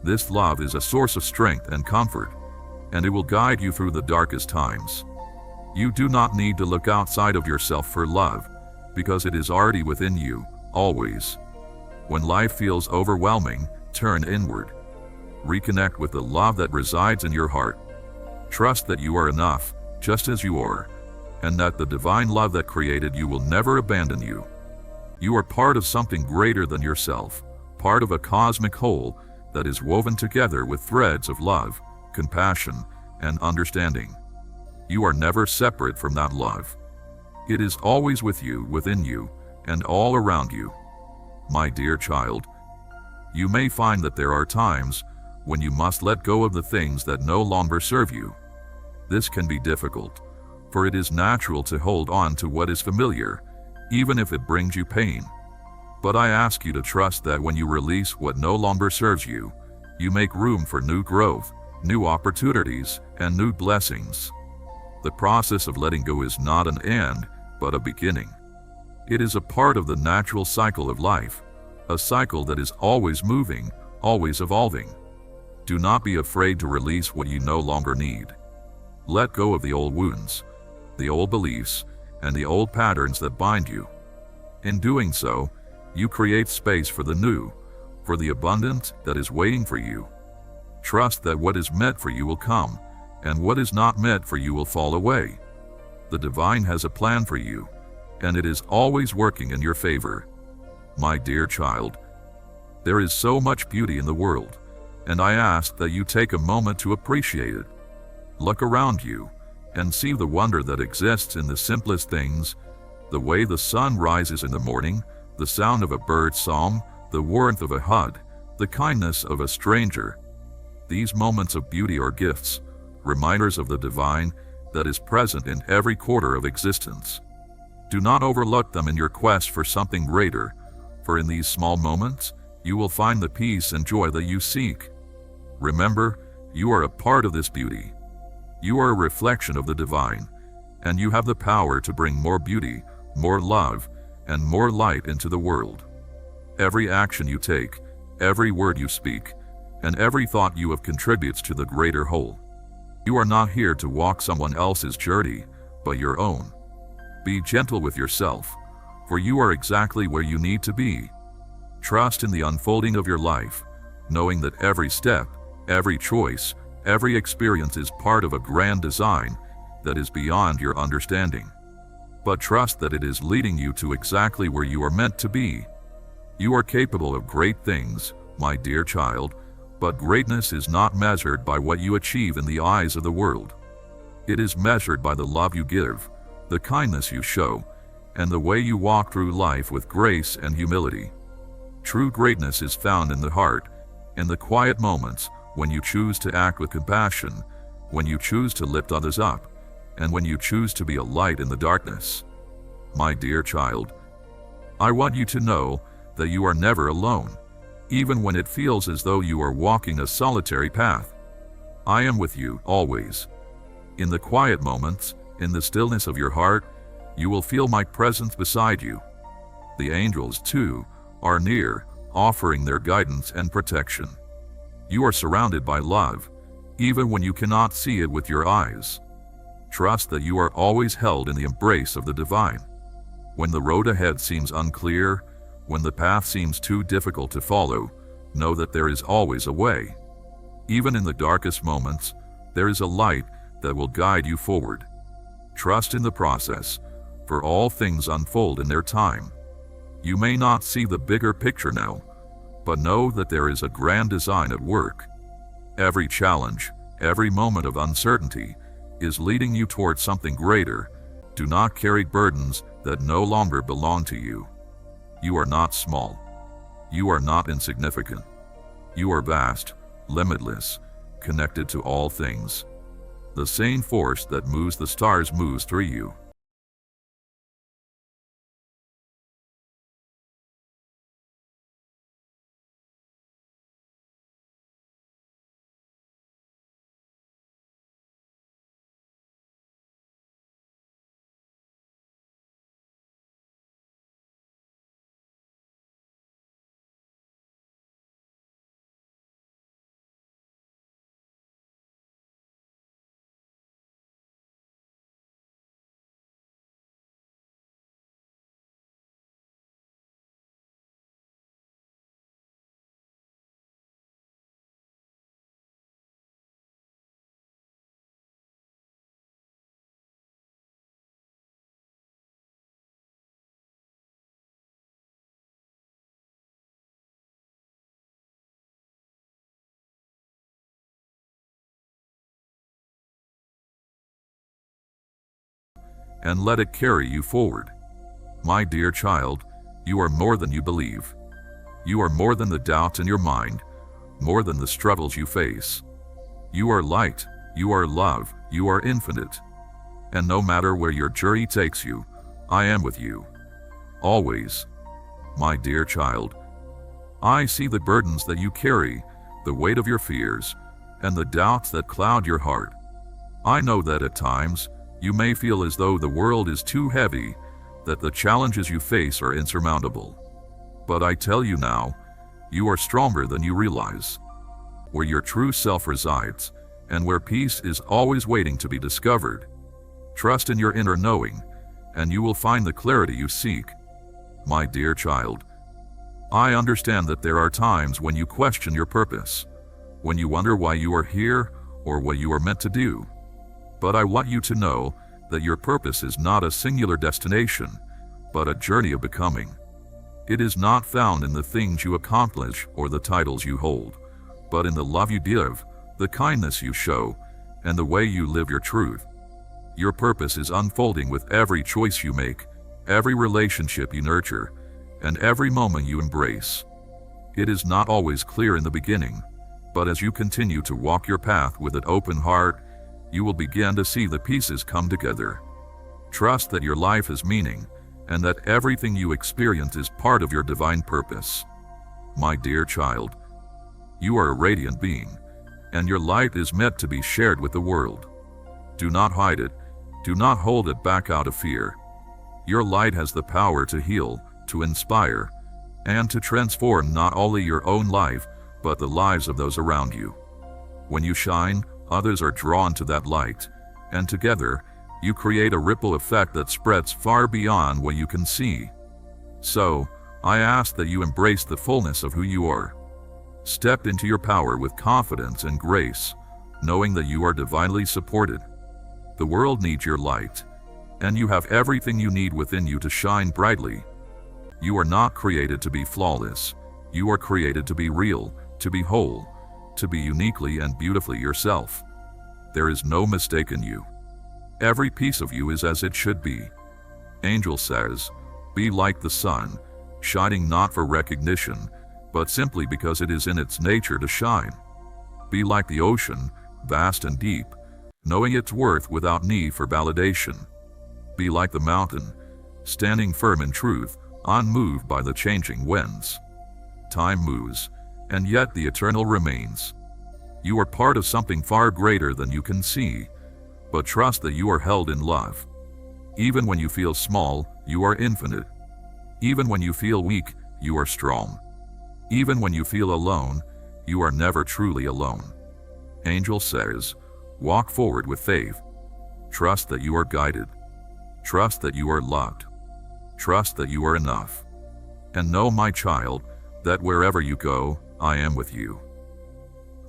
This love is a source of strength and comfort, and it will guide you through the darkest times. You do not need to look outside of yourself for love, because it is already within you, always. When life feels overwhelming, turn inward. Reconnect with the love that resides in your heart. Trust that you are enough, just as you are, and that the divine love that created you will never abandon you. You are part of something greater than yourself, part of a cosmic whole that is woven together with threads of love, compassion, and understanding. You are never separate from that love. It is always with you, within you, and all around you. My dear child, you may find that there are times when you must let go of the things that no longer serve you. This can be difficult, for it is natural to hold on to what is familiar, even if it brings you pain. But I ask you to trust that when you release what no longer serves you, you make room for new growth, new opportunities, and new blessings. The process of letting go is not an end, but a beginning. It is a part of the natural cycle of life, a cycle that is always moving, always evolving. Do not be afraid to release what you no longer need. Let go of the old wounds, the old beliefs, and the old patterns that bind you. In doing so, you create space for the new, for the abundance that is waiting for you. Trust that what is meant for you will come, and what is not meant for you will fall away. The divine has a plan for you, and it is always working in your favor. My dear child, there is so much beauty in the world, and I ask that you take a moment to appreciate it. Look around you and see the wonder that exists in the simplest things, the way the sun rises in the morning, the sound of a bird's song, the warmth of a hug, the kindness of a stranger. These moments of beauty are gifts, reminders of the divine that is present in every quarter of existence. Do not overlook them in your quest for something greater, for in these small moments, you will find the peace and joy that you seek. Remember, you are a part of this beauty. You are a reflection of the divine, and you have the power to bring more beauty, more love, and more light into the world. Every action you take, every word you speak, and every thought you have contributes to the greater whole. You are not here to walk someone else's journey, but your own. Be gentle with yourself, for you are exactly where you need to be. Trust in the unfolding of your life, knowing that every step, every choice, every experience is part of a grand design that is beyond your understanding. But trust that it is leading you to exactly where you are meant to be. You are capable of great things, my dear child, but greatness is not measured by what you achieve in the eyes of the world. It is measured by the love you give, the kindness you show, and the way you walk through life with grace and humility. True greatness is found in the heart, in the quiet moments when you choose to act with compassion, when you choose to lift others up, and when you choose to be a light in the darkness. My dear child, I want you to know that you are never alone, even when it feels as though you are walking a solitary path. I am with you always. In the quiet moments, in the stillness of your heart, you will feel my presence beside you. The angels, too, are near, offering their guidance and protection. You are surrounded by love, even when you cannot see it with your eyes. Trust that you are always held in the embrace of the divine. When the road ahead seems unclear, when the path seems too difficult to follow, know that there is always a way. Even in the darkest moments, there is a light that will guide you forward. Trust in the process, for all things unfold in their time. You may not see the bigger picture now, but know that there is a grand design at work. Every challenge, every moment of uncertainty, is leading you towards something greater. Do not carry burdens that no longer belong to you. You are not small. You are not insignificant. You are vast, limitless, connected to all things. The same force that moves the stars moves through you. and let it carry you forward. My dear child, you are more than you believe. You are more than the doubts in your mind, more than the struggles you face. You are light, you are love, you are infinite. And no matter where your journey takes you, I am with you. Always. My dear child, I see the burdens that you carry, the weight of your fears, and the doubts that cloud your heart. I know that at times, you may feel as though the world is too heavy, that the challenges you face are insurmountable. But I tell you now, you are stronger than you realize. Where your true self resides, and where peace is always waiting to be discovered. Trust in your inner knowing, and you will find the clarity you seek. My dear child, I understand that there are times when you question your purpose, when you wonder why you are here or what you are meant to do. But I want you to know that your purpose is not a singular destination, but a journey of becoming. It is not found in the things you accomplish or the titles you hold, but in the love you give, the kindness you show, and the way you live your truth. Your purpose is unfolding with every choice you make, every relationship you nurture, and every moment you embrace. It is not always clear in the beginning, but as you continue to walk your path with an open heart, you will begin to see the pieces come together. Trust that your life has meaning, and that everything you experience is part of your divine purpose. My dear child, you are a radiant being, and your light is meant to be shared with the world. Do not hide it, do not hold it back out of fear. Your light has the power to heal, to inspire, and to transform not only your own life, but the lives of those around you. When you shine, others are drawn to that light, and together, you create a ripple effect that spreads far beyond what you can see. So, I ask that you embrace the fullness of who you are. Step into your power with confidence and grace, knowing that you are divinely supported. The world needs your light, and you have everything you need within you to shine brightly. You are not created to be flawless. You are created to be real, to be whole, to be uniquely and beautifully yourself. There is no mistake in you. Every piece of you is as it should be. Angel says, be like the sun, shining not for recognition, but simply because it is in its nature to shine. Be like the ocean, vast and deep, knowing its worth without need for validation. Be like the mountain, standing firm in truth, unmoved by the changing winds. Time moves, and yet the eternal remains. You are part of something far greater than you can see, but trust that you are held in love. Even when you feel small, you are infinite. Even when you feel weak, you are strong. Even when you feel alone, you are never truly alone. Angel says, walk forward with faith. Trust that you are guided. Trust that you are loved. Trust that you are enough. And know, my child, that wherever you go, I am with you.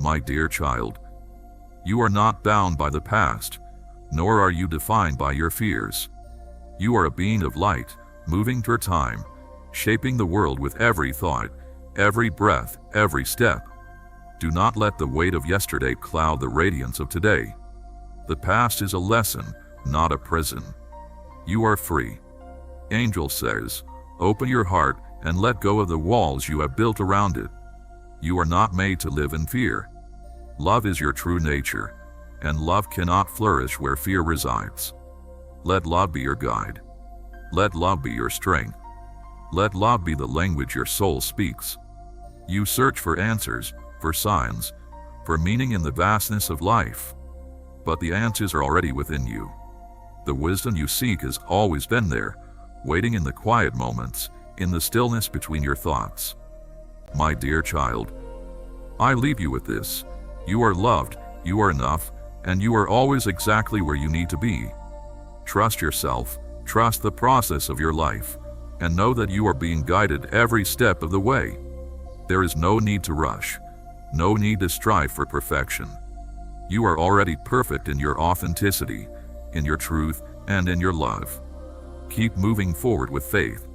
My dear child, you are not bound by the past, nor are you defined by your fears. You are a being of light, moving through time, shaping the world with every thought, every breath, every step. Do not let the weight of yesterday cloud the radiance of today. The past is a lesson, not a prison. You are free. Angel says, open your heart and let go of the walls you have built around it. You are not made to live in fear. Love is your true nature, and love cannot flourish where fear resides. Let love be your guide. Let love be your strength. Let love be the language your soul speaks. You search for answers, for signs, for meaning in the vastness of life. But the answers are already within you. The wisdom you seek has always been there, waiting in the quiet moments, in the stillness between your thoughts. My dear child, I leave you with this. You are loved, you are enough, and you are always exactly where you need to be. Trust yourself, trust the process of your life, and know that you are being guided every step of the way. There is no need to rush, no need to strive for perfection. You are already perfect in your authenticity, in your truth, and in your love. Keep moving forward with faith,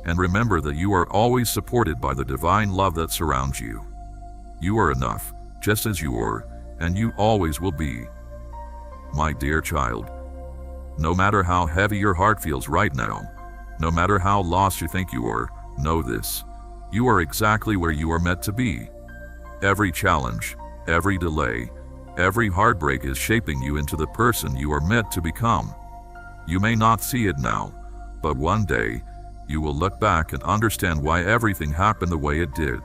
and remember that you are always supported by the divine love that surrounds you. You are enough, just as you are, and you always will be. My dear child, No matter how heavy your heart feels right now, no matter how lost you think you are, know this: you are exactly where you are meant to be. Every challenge, every delay, every heartbreak is shaping you into the person you are meant to become. You may not see it now, but one day, you will look back and understand why everything happened the way it did.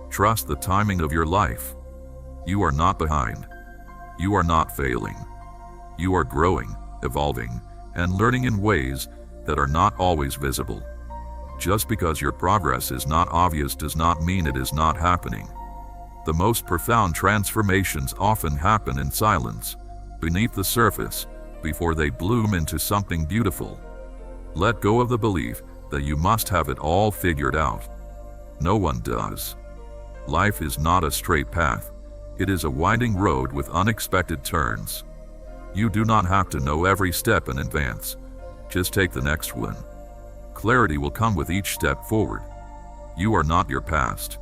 Trust the timing of your life. You are not behind. You are not failing. You are growing, evolving, and learning in ways that are not always visible. Just because your progress is not obvious does not mean it is not happening. The most profound transformations often happen in silence, beneath the surface, before they bloom into something beautiful. Let go of the belief that you must have it all figured out. No one does. Life is not a straight path. It is a winding road with unexpected turns. You do not have to know every step in advance. Just take the next one. Clarity will come with each step forward. You are not your past.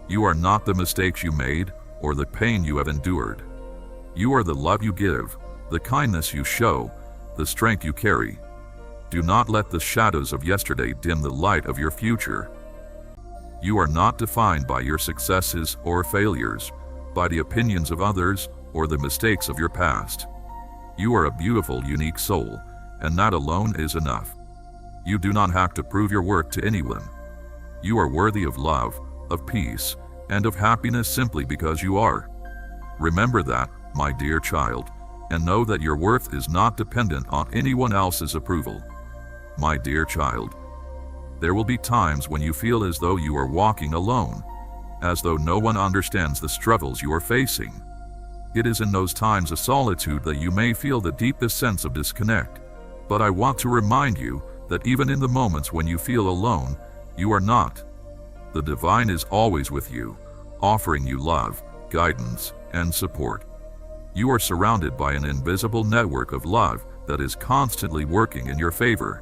You are not the mistakes you made or the pain you have endured. You are the love you give, the kindness you show, the strength you carry. Do not let the shadows of yesterday dim the light of your future. You are not defined by your successes or failures, by the opinions of others, or the mistakes of your past. You are a beautiful, unique soul, and that alone is enough. You do not have to prove your worth to anyone. You are worthy of love, of peace, and of happiness simply because you are. Remember that, my dear child, and know that your worth is not dependent on anyone else's approval. My dear child, there will be times when you feel as though you are walking alone, as though no one understands the struggles you are facing. It is in those times of solitude that you may feel the deepest sense of disconnect. But I want to remind you that even in the moments when you feel alone, you are not. The divine is always with you, offering you love, guidance, and support. You are surrounded by an invisible network of love that is constantly working in your favor.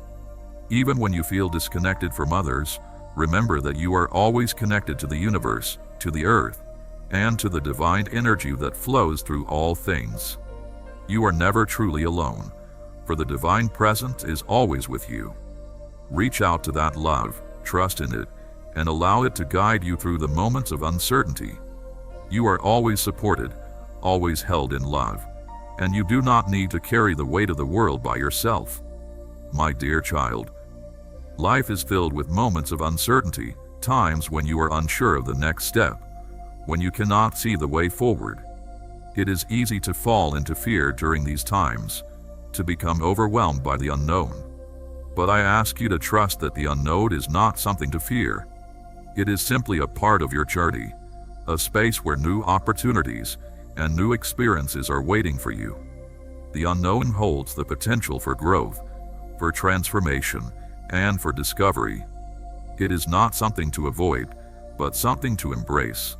Even when you feel disconnected from others, remember that you are always connected to the universe, to the earth, and to the divine energy that flows through all things. You are never truly alone, for the divine presence is always with you. Reach out to that love, trust in it, and allow it to guide you through the moments of uncertainty. You are always supported, always held in love, and you do not need to carry the weight of the world by yourself. My dear child, life is filled with moments of uncertainty, times when you are unsure of the next step, when you cannot see the way forward. It is easy to fall into fear during these times, to become overwhelmed by the unknown. But I ask you to trust that the unknown is not something to fear. It is simply a part of your journey, a space where new opportunities and new experiences are waiting for you. The unknown holds the potential for growth, for transformation, and for discovery. It is not something to avoid, but something to embrace.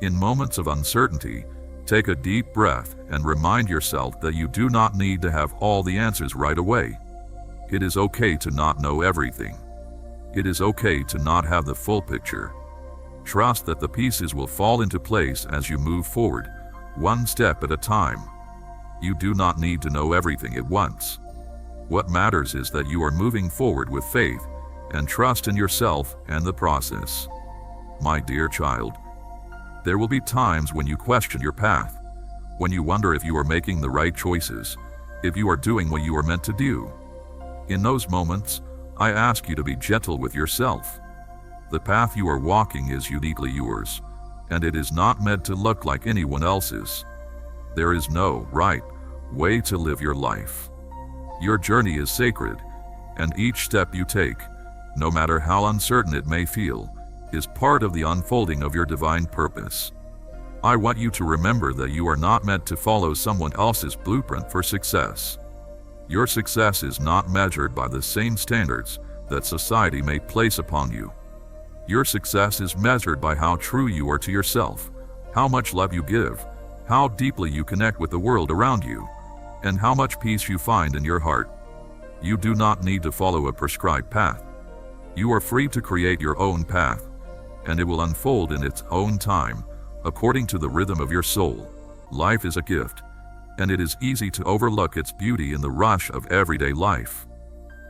In moments of uncertainty, take a deep breath and remind yourself that you do not need to have all the answers right away. It is okay to not know everything. It is okay to not have the full picture. Trust that the pieces will fall into place as you move forward, one step at a time. You do not need to know everything at once. What matters is that you are moving forward with faith and trust in yourself and the process. My dear child, there will be times when you question your path, when you wonder if you are making the right choices, if you are doing what you are meant to do. In those moments, I ask you to be gentle with yourself. The path you are walking is uniquely yours, and it is not meant to look like anyone else's. There is no right way to live your life. Your journey is sacred, and each step you take, no matter how uncertain it may feel, is part of the unfolding of your divine purpose. I want you to remember that you are not meant to follow someone else's blueprint for success. Your success is not measured by the same standards that society may place upon you. Your success is measured by how true you are to yourself, how much love you give, how deeply you connect with the world around you, and how much peace you find in your heart. You do not need to follow a prescribed path. You are free to create your own path, and it will unfold in its own time, according to the rhythm of your soul. Life is a gift, and it is easy to overlook its beauty in the rush of everyday life.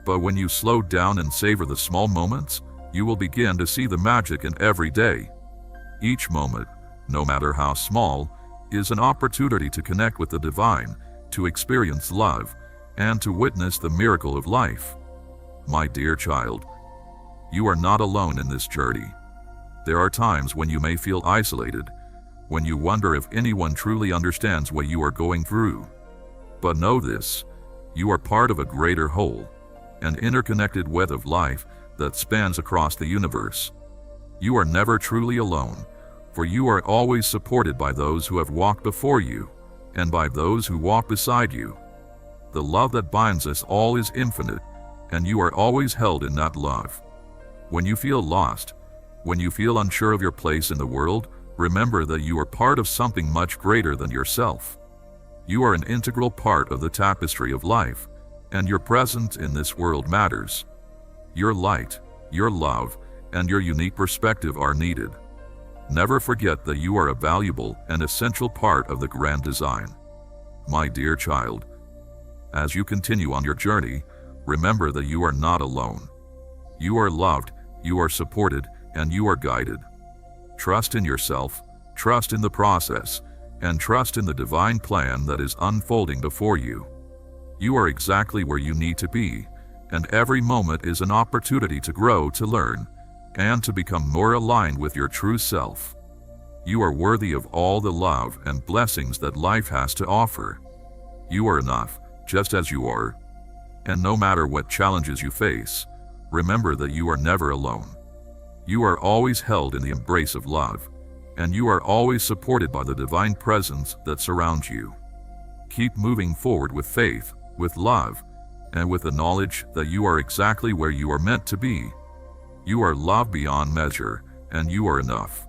But when you slow down and savor the small moments, you will begin to see the magic in every day. Each moment, no matter how small, is an opportunity to connect with the divine, to experience love, and to witness the miracle of life. My dear child, you are not alone in this journey. There are times when you may feel isolated, when you wonder if anyone truly understands what you are going through. But know this, you are part of a greater whole, an interconnected web of life that spans across the universe. You are never truly alone, for you are always supported by those who have walked before you, and by those who walk beside you. The love that binds us all is infinite, and you are always held in that love. When you feel lost, when you feel unsure of your place in the world, remember that you are part of something much greater than yourself. You are an integral part of the tapestry of life, and your presence in this world matters. Your light, your love, and your unique perspective are needed. Never forget that you are a valuable and essential part of the grand design. My dear child, as you continue on your journey, remember that you are not alone. You are loved, you are supported, and you are guided. Trust in yourself, trust in the process, and trust in the divine plan that is unfolding before you. You are exactly where you need to be, and every moment is an opportunity to grow, to learn, and to become more aligned with your true self. You are worthy of all the love and blessings that life has to offer. You are enough, just as you are. And no matter what challenges you face, remember that you are never alone. You are always held in the embrace of love, and you are always supported by the divine presence that surrounds you. Keep moving forward with faith, with love, and with the knowledge that you are exactly where you are meant to be. You are loved beyond measure, and you are enough.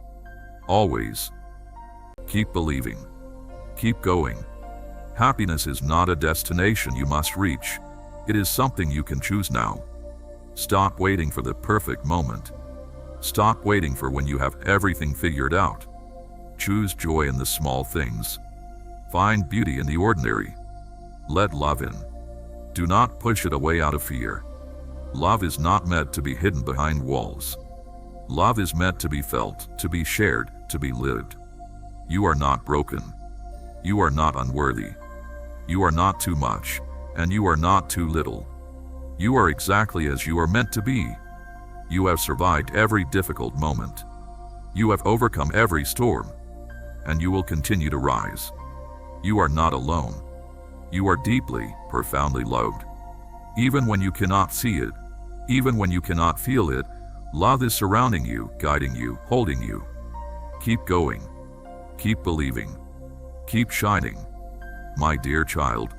Always. Keep believing. Keep going. Happiness is not a destination you must reach. It is something you can choose now. Stop waiting for the perfect moment. Stop waiting for when you have everything figured out. Choose joy in the small things. Find beauty in the ordinary. Let love in. Do not push it away out of fear. Love is not meant to be hidden behind walls. Love is meant to be felt, to be shared, to be lived. You are not broken. You are not unworthy. You are not too much, and you are not too little. You are exactly as you are meant to be. You have survived every difficult moment. You have overcome every storm, and you will continue to rise. You are not alone. You are deeply, profoundly loved. Even when you cannot see it, even when you cannot feel it, love is surrounding you, guiding you, holding you. Keep going. Keep believing. Keep shining. My dear child,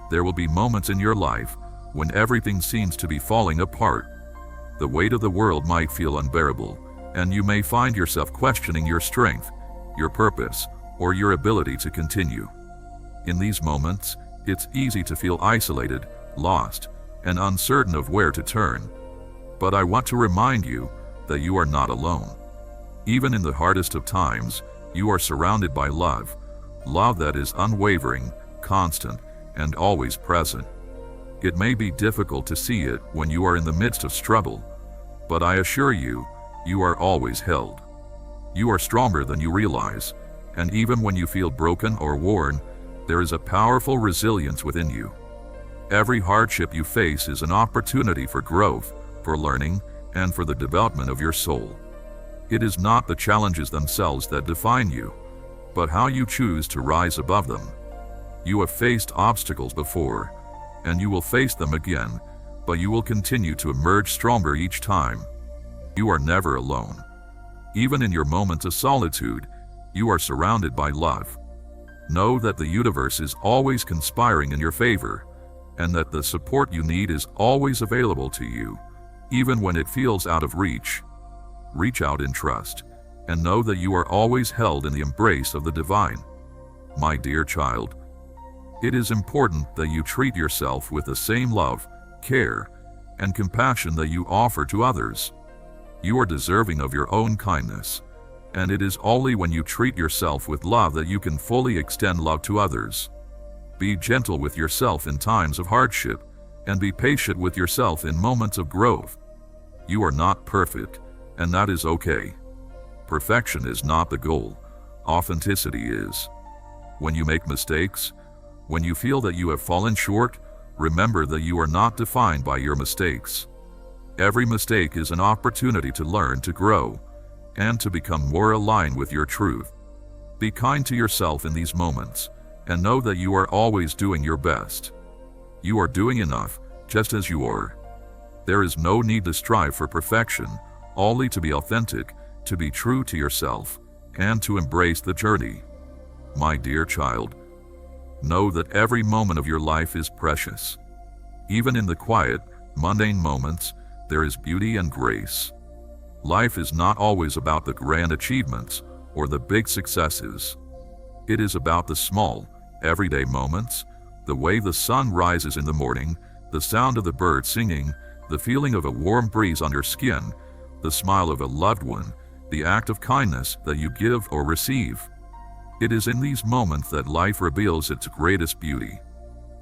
there will be moments in your life when everything seems to be falling apart. The weight of the world might feel unbearable, and you may find yourself questioning your strength, your purpose, or your ability to continue. In these moments, it's easy to feel isolated, lost, and uncertain of where to turn. But I want to remind you that you are not alone. Even in the hardest of times, you are surrounded by love, love that is unwavering, constant, and always present. It may be difficult to see it when you are in the midst of struggle, but I assure you, you are always held. You are stronger than you realize, and even when you feel broken or worn, there is a powerful resilience within you. Every hardship you face is an opportunity for growth, for learning, and for the development of your soul. It is not the challenges themselves that define you, but how you choose to rise above them. You have faced obstacles before, and you will face them again, but you will continue to emerge stronger each time. You are never alone. Even in your moments of solitude, you are surrounded by love. Know that the universe is always conspiring in your favor, and that the support you need is always available to you, even when it feels out of reach. Reach out in trust, and know that you are always held in the embrace of the divine. My dear child, it is important that you treat yourself with the same love, care, and compassion that you offer to others. You are deserving of your own kindness, and it is only when you treat yourself with love that you can fully extend love to others. Be gentle with yourself in times of hardship, and be patient with yourself in moments of growth. You are not perfect, and that is okay. Perfection is not the goal. Authenticity is. When you make mistakes, when you feel that you have fallen short, remember that you are not defined by your mistakes. Every mistake is an opportunity to learn, to grow, and to become more aligned with your truth. Be kind to yourself in these moments, and know that you are always doing your best. You are doing enough, just as you are. There is no need to strive for perfection, only to be authentic, to be true to yourself, and to embrace the journey. My dear child, know that every moment of your life is precious. Even in the quiet, mundane moments, there is beauty and grace. Life is not always about the grand achievements or the big successes. It is about the small, everyday moments, the way the sun rises in the morning, the sound of the birds singing, the feeling of a warm breeze on your skin, the smile of a loved one, the act of kindness that you give or receive. It is in these moments that life reveals its greatest beauty.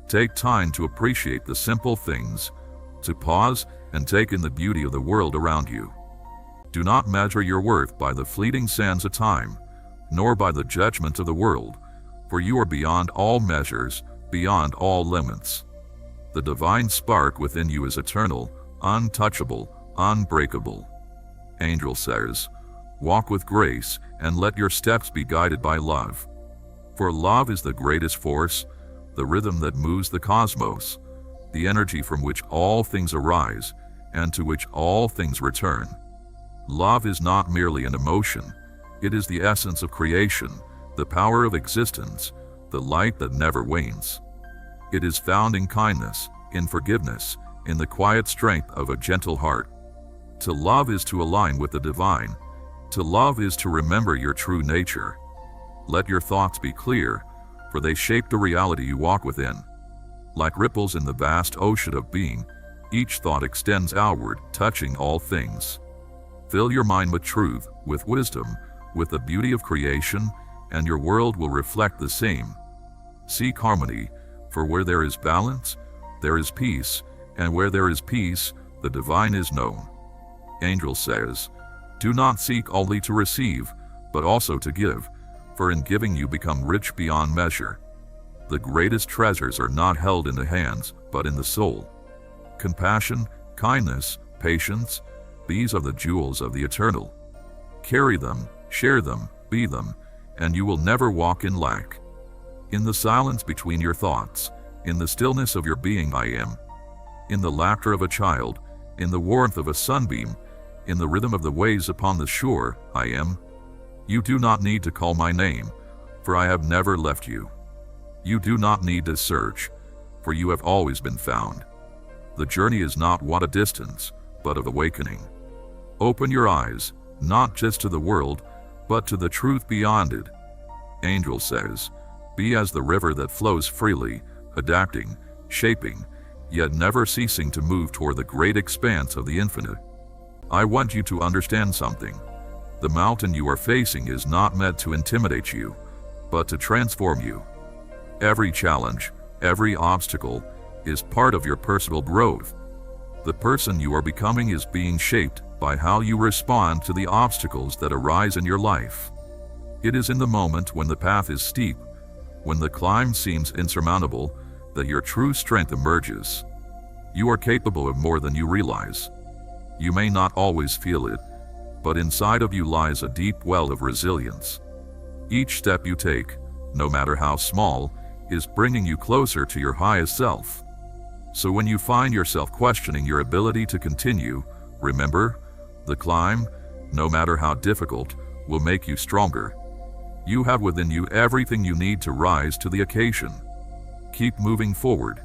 Take time to appreciate the simple things, to pause and take in the beauty of the world around you. Do not measure your worth by the fleeting sands of time, nor by the judgment of the world, for you are beyond all measures, beyond all limits. The divine spark within you is eternal, untouchable, unbreakable. Angel says, walk with grace and let your steps be guided by love. For love is the greatest force, the rhythm that moves the cosmos, the energy from which all things arise and to which all things return. Love is not merely an emotion, it is the essence of creation, the power of existence, the light that never wanes. It is found in kindness, in forgiveness, in the quiet strength of a gentle heart. To love is to align with the divine. To love is to remember your true nature. Let your thoughts be clear, for they shape the reality you walk within. Like ripples in the vast ocean of being, each thought extends outward, touching all things. Fill your mind with truth, with wisdom, with the beauty of creation, and your world will reflect the same. Seek harmony, for where there is balance, there is peace, and where there is peace, the divine is known. Angel says, do not seek only to receive, but also to give, for in giving you become rich beyond measure. The greatest treasures are not held in the hands, but in the soul. Compassion, kindness, patience, these are the jewels of the eternal. Carry them, share them, be them, and you will never walk in lack. In the silence between your thoughts, in the stillness of your being I am. In the laughter of a child, in the warmth of a sunbeam, in the rhythm of the waves upon the shore, I am. You do not need to call my name, for I have never left you. You do not need to search, for you have always been found. The journey is not one of distance, but of awakening. Open your eyes, not just to the world, but to the truth beyond it. Angel says, be as the river that flows freely, adapting, shaping, yet never ceasing to move toward the great expanse of the infinite. I want you to understand something. The mountain you are facing is not meant to intimidate you, but to transform you. Every challenge, every obstacle, is part of your personal growth. The person you are becoming is being shaped by how you respond to the obstacles that arise in your life. It is in the moment when the path is steep, when the climb seems insurmountable, that your true strength emerges. You are capable of more than you realize. You may not always feel it, but inside of you lies a deep well of resilience. Each step you take, no matter how small, is bringing you closer to your highest self. So when you find yourself questioning your ability to continue, remember, the climb, no matter how difficult, will make you stronger. You have within you everything you need to rise to the occasion. Keep moving forward,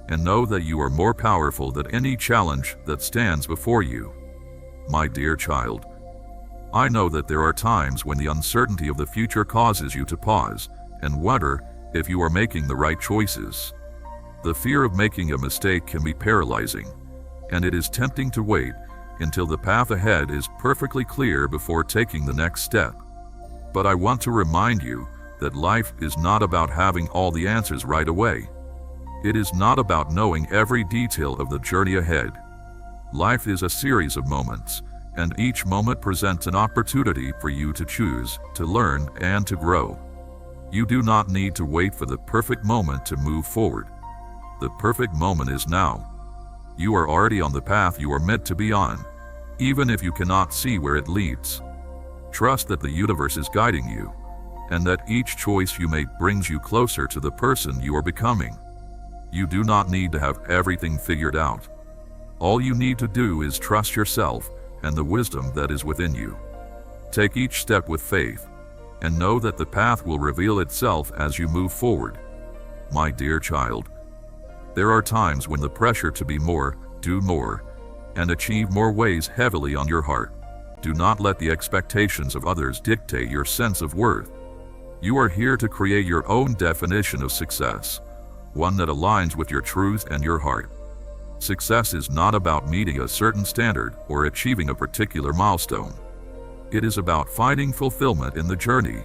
and know that you are more powerful than any challenge that stands before you. My dear child, I know that there are times when the uncertainty of the future causes you to pause and wonder if you are making the right choices. The fear of making a mistake can be paralyzing, and it is tempting to wait until the path ahead is perfectly clear before taking the next step. But I want to remind you that life is not about having all the answers right away. It is not about knowing every detail of the journey ahead. Life is a series of moments, and each moment presents an opportunity for you to choose, to learn, and to grow. You do not need to wait for the perfect moment to move forward. The perfect moment is now. You are already on the path you are meant to be on, even if you cannot see where it leads. Trust that the universe is guiding you, and that each choice you make brings you closer to the person you are becoming. You do not need to have everything figured out. All you need to do is trust yourself and the wisdom that is within you. Take each step with faith, and know that the path will reveal itself as you move forward. My dear child, there are times when the pressure to be more, do more, and achieve more weighs heavily on your heart. Do not let the expectations of others dictate your sense of worth. You are here to create your own definition of success, one that aligns with your truth and your heart. Success is not about meeting a certain standard or achieving a particular milestone. It is about finding fulfillment in the journey,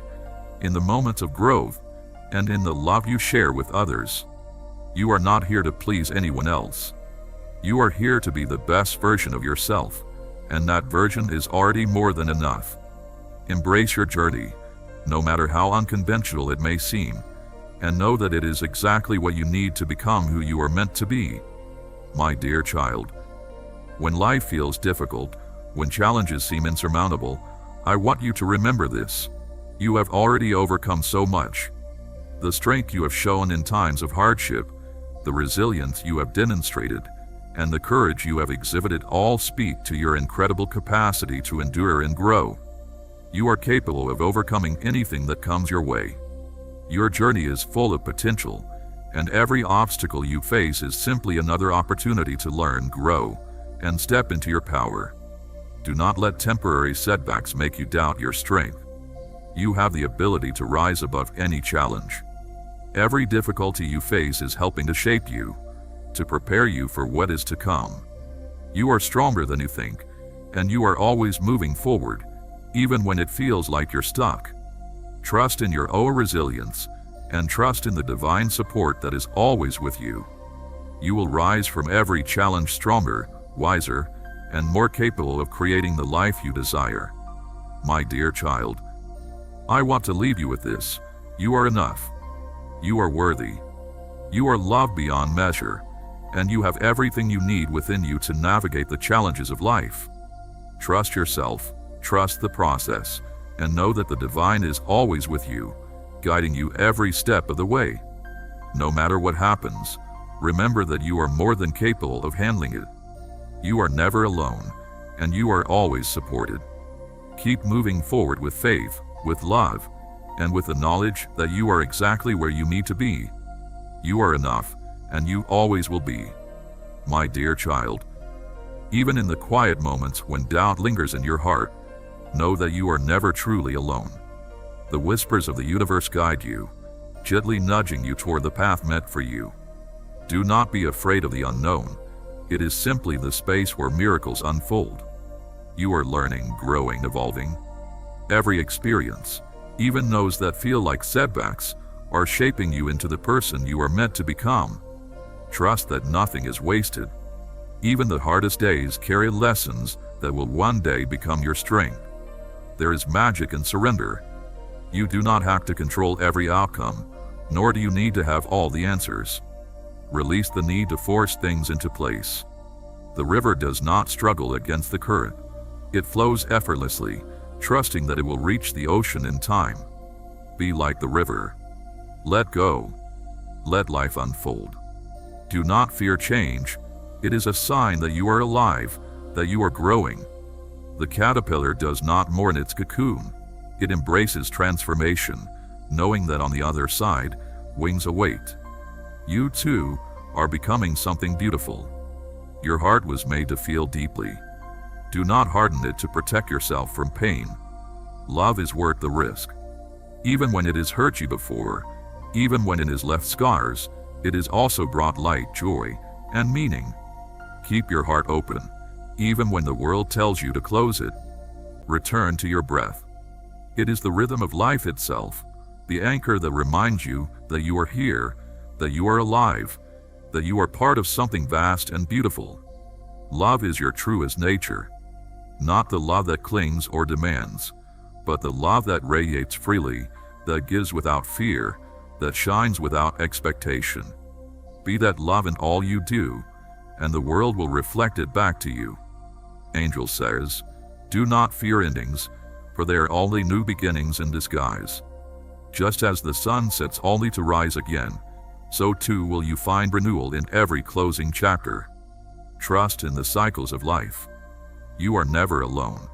in the moments of growth, and in the love you share with others. You are not here to please anyone else. You are here to be the best version of yourself, and that version is already more than enough. Embrace your journey, no matter how unconventional it may seem, and know that it is exactly what you need to become who you are meant to be. My dear child, when life feels difficult, when challenges seem insurmountable, I want you to remember this. You have already overcome so much. The strength you have shown in times of hardship, the resilience you have demonstrated, and the courage you have exhibited all speak to your incredible capacity to endure and grow. You are capable of overcoming anything that comes your way. Your journey is full of potential, and every obstacle you face is simply another opportunity to learn, grow, and step into your power. Do not let temporary setbacks make you doubt your strength. You have the ability to rise above any challenge. Every difficulty you face is helping to shape you, to prepare you for what is to come. You are stronger than you think, and you are always moving forward, even when it feels like you're stuck. Trust in your own resilience, and trust in the divine support that is always with you. You will rise from every challenge stronger, wiser, and more capable of creating the life you desire. My dear child, I want to leave you with this. You are enough. You are worthy. You are loved beyond measure, and you have everything you need within you to navigate the challenges of life. Trust yourself, trust the process, and know that the divine is always with you, guiding you every step of the way. No matter what happens, remember that you are more than capable of handling it. You are never alone, and you are always supported. Keep moving forward with faith, with love, and with the knowledge that you are exactly where you need to be. You are enough, and you always will be. My dear child, even in the quiet moments when doubt lingers in your heart, know that you are never truly alone. The whispers of the universe guide you, gently nudging you toward the path meant for you. Do not be afraid of the unknown. It is simply the space where miracles unfold. You are learning, growing, evolving. Every experience, even those that feel like setbacks, are shaping you into the person you are meant to become. Trust that nothing is wasted. Even the hardest days carry lessons that will one day become your strength. There is magic in surrender. You do not have to control every outcome, nor do you need to have all the answers. Release the need to force things into place. The river does not struggle against the current. It flows effortlessly, trusting that it will reach the ocean in time. Be like the river. Let go. Let life unfold. Do not fear change. It is a sign that you are alive, that you are growing. The caterpillar does not mourn its cocoon. It embraces transformation, knowing that on the other side, wings await. You too are becoming something beautiful. Your heart was made to feel deeply. Do not harden it to protect yourself from pain. Love is worth the risk. Even when it has hurt you before, even when it has left scars, it has also brought light, joy, and meaning. Keep your heart open, even when the world tells you to close it. Return to your breath. It is the rhythm of life itself, the anchor that reminds you that you are here, that you are alive, that you are part of something vast and beautiful. Love is your truest nature. Not the love that clings or demands, but the love that radiates freely, that gives without fear, that shines without expectation. Be that love in all you do, and the world will reflect it back to you. Angel says, do not fear endings, for they are only new beginnings in disguise. Just as the sun sets only to rise again, so too will you find renewal in every closing chapter. Trust in the cycles of life. You are never alone.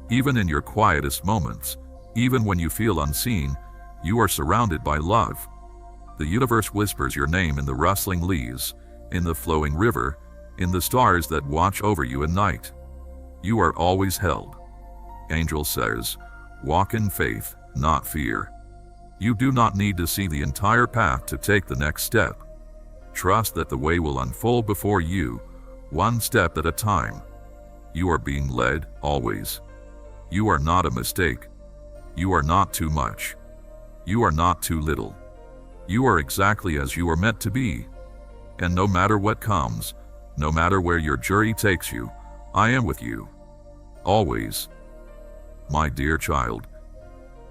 Even in your quietest moments, even when you feel unseen, you are surrounded by love. The universe whispers your name in the rustling leaves, in the flowing river, in the stars that watch over you at night. You are always held. Angel says, walk in faith, not fear. You do not need to see the entire path to take the next step. Trust that the way will unfold before you, one step at a time. You are being led, always. You are not a mistake. You are not too much. You are not too little. You are exactly as you are meant to be. And no matter what comes, no matter where your journey takes you, I am with you. Always. My dear child,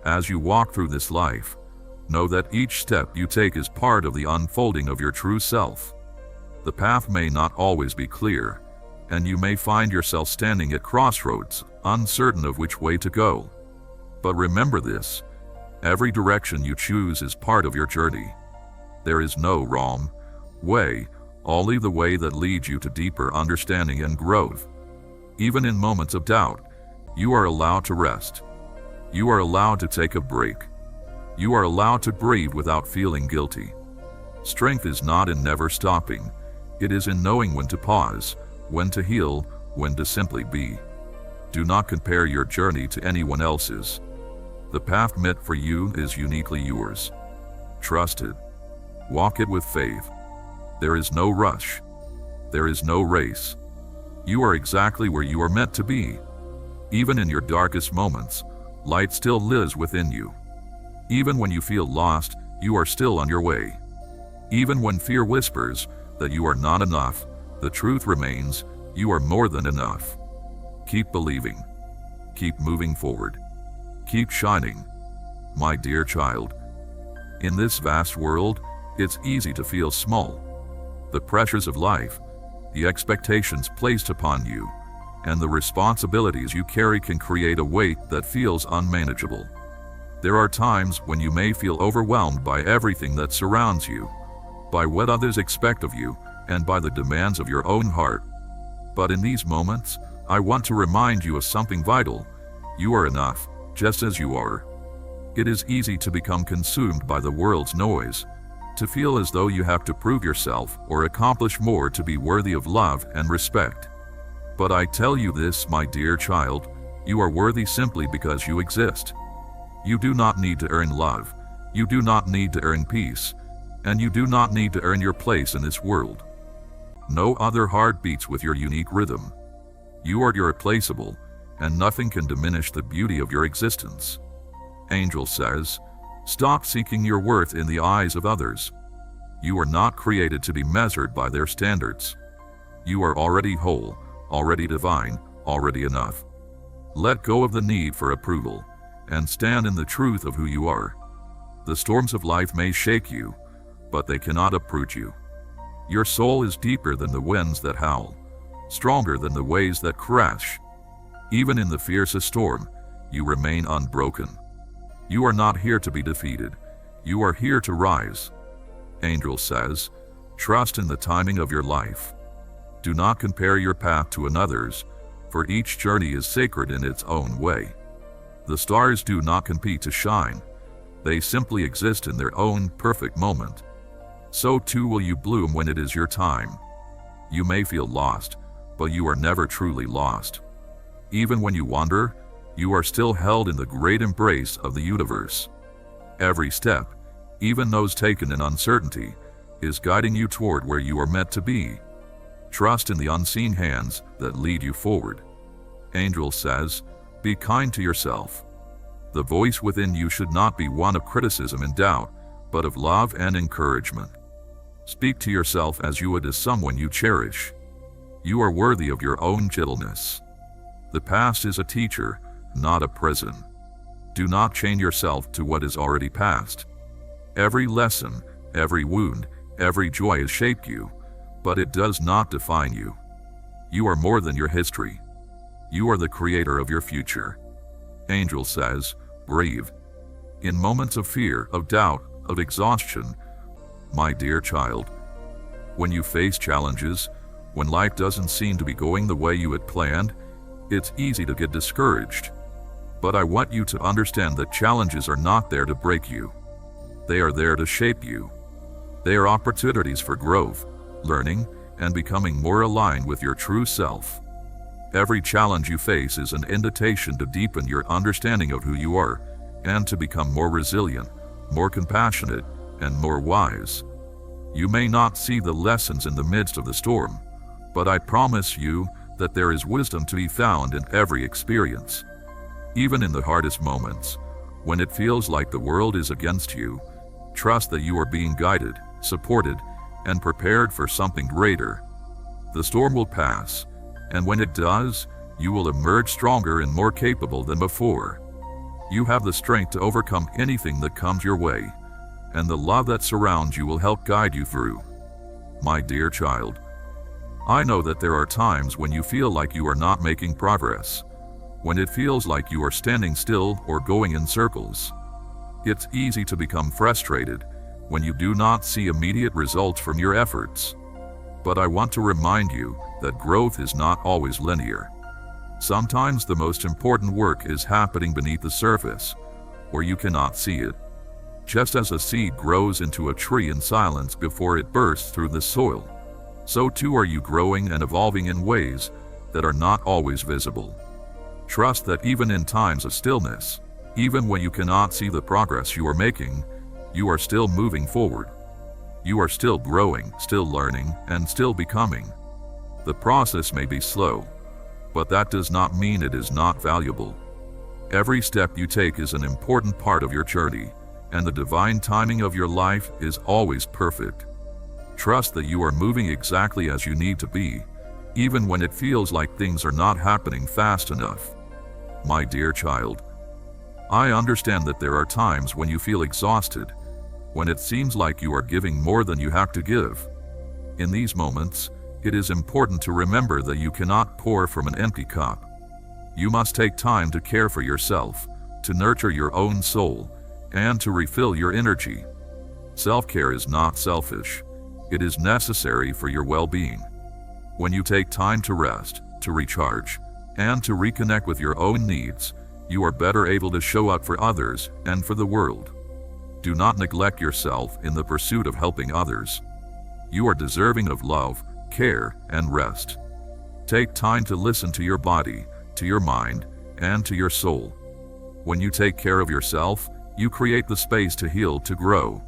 as you walk through this life, know that each step you take is part of the unfolding of your true self. The path may not always be clear, and you may find yourself standing at crossroads, uncertain of which way to go. But remember this, every direction you choose is part of your journey. There is no wrong way, only the way that leads you to deeper understanding and growth. Even in moments of doubt, you are allowed to rest. You are allowed to take a break. You are allowed to breathe without feeling guilty. Strength is not in never stopping. It is in knowing when to pause, when to heal, when to simply be. Do not compare your journey to anyone else's. The path meant for you is uniquely yours. Trust it. Walk it with faith. There is no rush. There is no race. You are exactly where you are meant to be. Even in your darkest moments, light still lives within you. Even when you feel lost, you are still on your way. Even when fear whispers that you are not enough, the truth remains, you are more than enough. Keep believing. Keep moving forward. Keep shining. My dear child, in this vast world, it's easy to feel small. The pressures of life, the expectations placed upon you, and the responsibilities you carry can create a weight that feels unmanageable. There are times when you may feel overwhelmed by everything that surrounds you, by what others expect of you, and by the demands of your own heart. But in these moments, I want to remind you of something vital. You are enough, just as you are. It is easy to become consumed by the world's noise, to feel as though you have to prove yourself or accomplish more to be worthy of love and respect. But I tell you this, my dear child, you are worthy simply because you exist. You do not need to earn love, you do not need to earn peace, and you do not need to earn your place in this world. No other heart beats with your unique rhythm. You are irreplaceable, and nothing can diminish the beauty of your existence. Angel says, stop seeking your worth in the eyes of others. You are not created to be measured by their standards. You are already whole, already divine, already enough. Let go of the need for approval, and stand in the truth of who you are. The storms of life may shake you, but they cannot uproot you. Your soul is deeper than the winds that howl, stronger than the waves that crash. Even in the fiercest storm, you remain unbroken. You are not here to be defeated. You are here to rise. Angel says, trust in the timing of your life. Do not compare your path to another's, for each journey is sacred in its own way. The stars do not compete to shine. They simply exist in their own perfect moment. So too will you bloom when it is your time. You may feel lost, but you are never truly lost. Even when you wander, you are still held in the great embrace of the universe. Every step, even those taken in uncertainty, is guiding you toward where you are meant to be. Trust in the unseen hands that lead you forward. Angel says, be kind to yourself. The voice within you should not be one of criticism and doubt, but of love and encouragement. Speak to yourself as you would to someone you cherish. You are worthy of your own gentleness. The past is a teacher, not a prison. Do not chain yourself to what is already past. Every lesson, every wound, every joy has shaped you, but it does not define you. You are more than your history. You are the creator of your future. Angel says, breathe. In moments of fear, of doubt, of exhaustion, my dear child, when you face challenges, when life doesn't seem to be going the way you had planned, it's easy to get discouraged. But I want you to understand that challenges are not there to break you. They are there to shape you. They are opportunities for growth, learning, and becoming more aligned with your true self. Every challenge you face is an invitation to deepen your understanding of who you are and to become more resilient, more compassionate, and more wise. You may not see the lessons in the midst of the storm, but I promise you that there is wisdom to be found in every experience. Even in the hardest moments, when it feels like the world is against you, trust that you are being guided, supported, and prepared for something greater. The storm will pass, and when it does, you will emerge stronger and more capable than before. You have the strength to overcome anything that comes your way, and the love that surrounds you will help guide you through. My dear child, I know that there are times when you feel like you are not making progress, when it feels like you are standing still or going in circles. It's easy to become frustrated when you do not see immediate results from your efforts. But I want to remind you that growth is not always linear. Sometimes the most important work is happening beneath the surface, where you cannot see it. Just as a seed grows into a tree in silence before it bursts through the soil, so too are you growing and evolving in ways that are not always visible. Trust that even in times of stillness, even when you cannot see the progress you are making, you are still moving forward. You are still growing, still learning, and still becoming. The process may be slow, but that does not mean it is not valuable. Every step you take is an important part of your journey, and the divine timing of your life is always perfect. Trust that you are moving exactly as you need to be, even when it feels like things are not happening fast enough. My dear child, I understand that there are times when you feel exhausted, when it seems like you are giving more than you have to give. In these moments, it is important to remember that you cannot pour from an empty cup. You must take time to care for yourself, to nurture your own soul, and to refill your energy. Self-care is not selfish. It is necessary for your well-being. When you take time to rest, to recharge, and to reconnect with your own needs, you are better able to show up for others and for the world. Do not neglect yourself in the pursuit of helping others. You are deserving of love, care, and rest. Take time to listen to your body, to your mind, and to your soul. When you take care of yourself, you create the space to heal, to grow,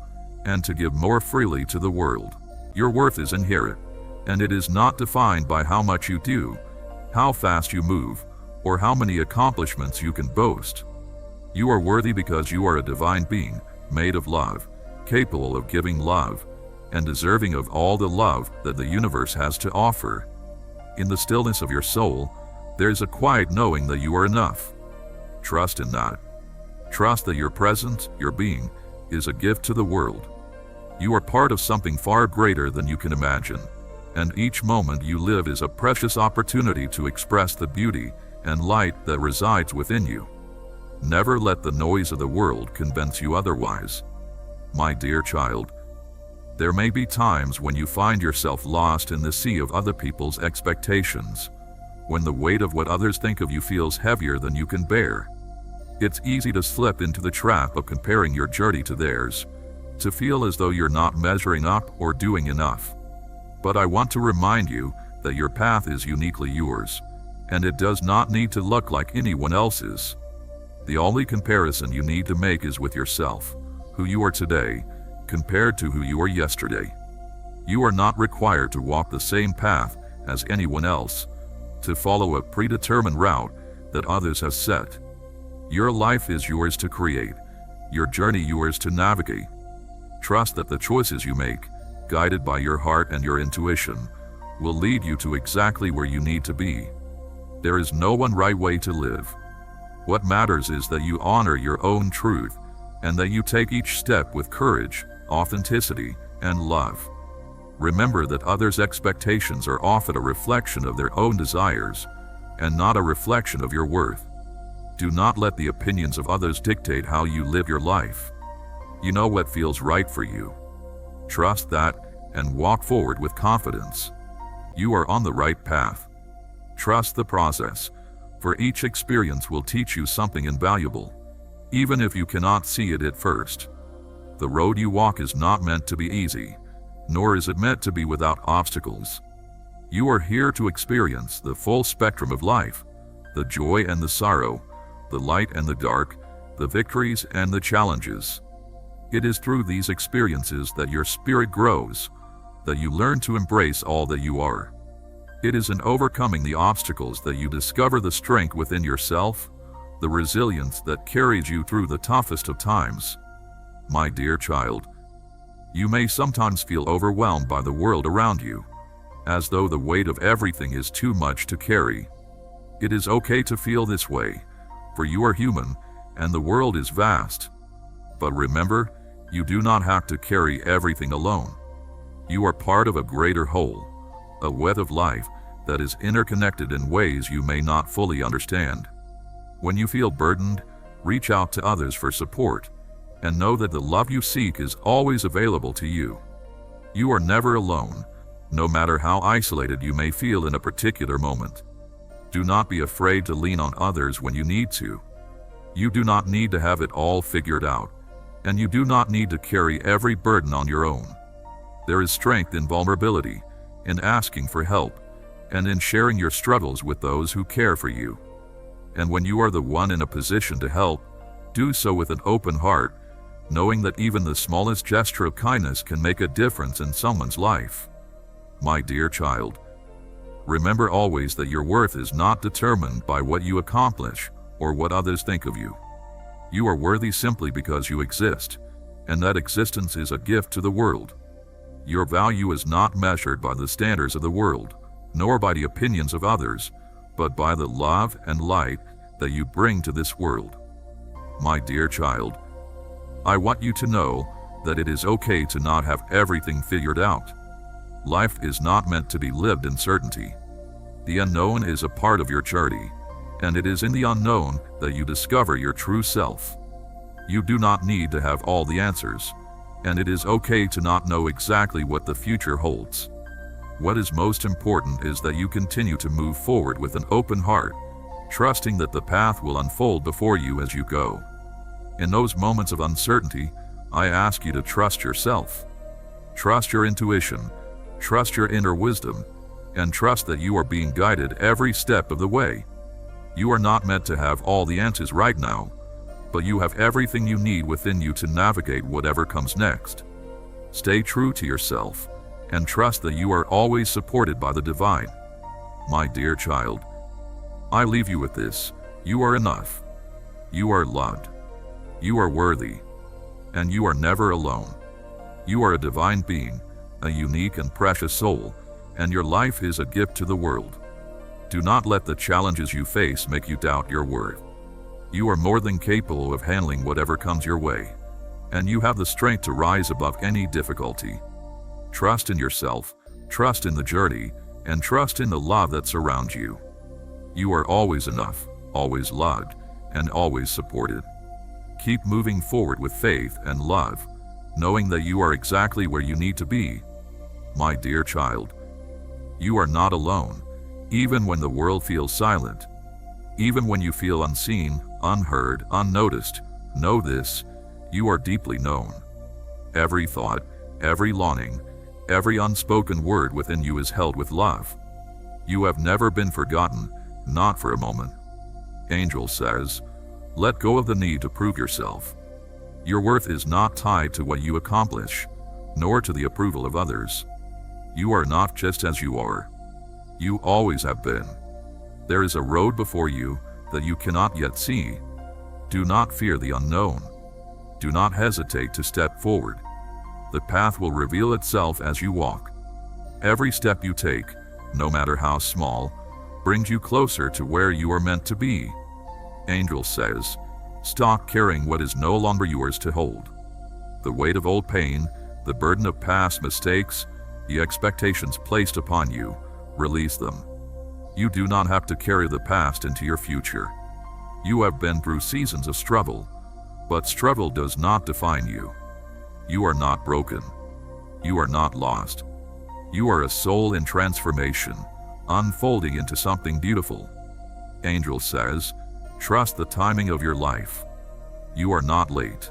and to give more freely to the world. Your worth is inherent, and it is not defined by how much you do, how fast you move, or how many accomplishments you can boast. You are worthy because you are a divine being, made of love, capable of giving love, and deserving of all the love that the universe has to offer. In the stillness of your soul, there is a quiet knowing that you are enough. Trust in that. Trust that your presence, your being, is a gift to the world. You are part of something far greater than you can imagine, and each moment you live is a precious opportunity to express the beauty and light that resides within you. Never let the noise of the world convince you otherwise. My dear child, there may be times when you find yourself lost in the sea of other people's expectations, when the weight of what others think of you feels heavier than you can bear. It's easy to slip into the trap of comparing your journey to theirs, to feel as though you're not measuring up or doing enough. But I want to remind you that your path is uniquely yours, and it does not need to look like anyone else's. The only comparison you need to make is with yourself, who you are today, compared to who you were yesterday. You are not required to walk the same path as anyone else, to follow a predetermined route that others have set. Your life is yours to create, your journey yours to navigate. Trust that the choices you make, guided by your heart and your intuition, will lead you to exactly where you need to be. There is no one right way to live. What matters is that you honor your own truth and that you take each step with courage, authenticity, and love. Remember that others' expectations are often a reflection of their own desires and not a reflection of your worth. Do not let the opinions of others dictate how you live your life. You know what feels right for you. Trust that and walk forward with confidence. You are on the right path. Trust the process, for each experience will teach you something invaluable, even if you cannot see it at first. The road you walk is not meant to be easy, nor is it meant to be without obstacles. You are here to experience the full spectrum of life, the joy and the sorrow, the light and the dark, the victories and the challenges. It is through these experiences that your spirit grows, that you learn to embrace all that you are. It is in overcoming the obstacles that you discover the strength within yourself, the resilience that carries you through the toughest of times. My dear child, you may sometimes feel overwhelmed by the world around you, as though the weight of everything is too much to carry. It is okay to feel this way, for you are human and the world is vast. But remember, you do not have to carry everything alone. You are part of a greater whole, a web of life that is interconnected in ways you may not fully understand. When you feel burdened, reach out to others for support, and know that the love you seek is always available to you. You are never alone, no matter how isolated you may feel in a particular moment. Do not be afraid to lean on others when you need to. You do not need to have it all figured out, and you do not need to carry every burden on your own. There is strength in vulnerability, in asking for help, and in sharing your struggles with those who care for you. And when you are the one in a position to help, do so with an open heart, knowing that even the smallest gesture of kindness can make a difference in someone's life. My dear child, remember always that your worth is not determined by what you accomplish or what others think of you. You are worthy simply because you exist, and that existence is a gift to the world. Your value is not measured by the standards of the world, nor by the opinions of others, but by the love and light that you bring to this world. My dear child, I want you to know that it is okay to not have everything figured out. Life is not meant to be lived in certainty. The unknown is a part of your journey, and it is in the unknown that you discover your true self. You do not need to have all the answers, and it is okay to not know exactly what the future holds. What is most important is that you continue to move forward with an open heart, trusting that the path will unfold before you as you go. In those moments of uncertainty, I ask you to trust yourself. Trust your intuition, trust your inner wisdom, and trust that you are being guided every step of the way. You are not meant to have all the answers right now, but you have everything you need within you to navigate whatever comes next. Stay true to yourself, and trust that you are always supported by the divine. My dear child, I leave you with this: you are enough. You are loved. You are worthy. And you are never alone. You are a divine being, a unique and precious soul, and your life is a gift to the world. Do not let the challenges you face make you doubt your worth. You are more than capable of handling whatever comes your way, and you have the strength to rise above any difficulty. Trust in yourself, trust in the journey, and trust in the love that surrounds you. You are always enough, always loved, and always supported. Keep moving forward with faith and love, knowing that you are exactly where you need to be. My dear child, you are not alone, even when the world feels silent. Even when you feel unseen, unheard, unnoticed, know this: you are deeply known. Every thought, every longing, every unspoken word within you is held with love. You have never been forgotten, not for a moment. Angel says, let go of the need to prove yourself. Your worth is not tied to what you accomplish, nor to the approval of others. You are not just as you are. You always have been. There is a road before you that you cannot yet see. Do not fear the unknown. Do not hesitate to step forward. The path will reveal itself as you walk. Every step you take, no matter how small, brings you closer to where you are meant to be. Angel says, stop carrying what is no longer yours to hold. The weight of old pain, the burden of past mistakes, the expectations placed upon you, release them. You do not have to carry the past into your future. You have been through seasons of struggle, but struggle does not define you. You are not broken. You are not lost. You are a soul in transformation, unfolding into something beautiful. Angel says, trust the timing of your life. You are not late.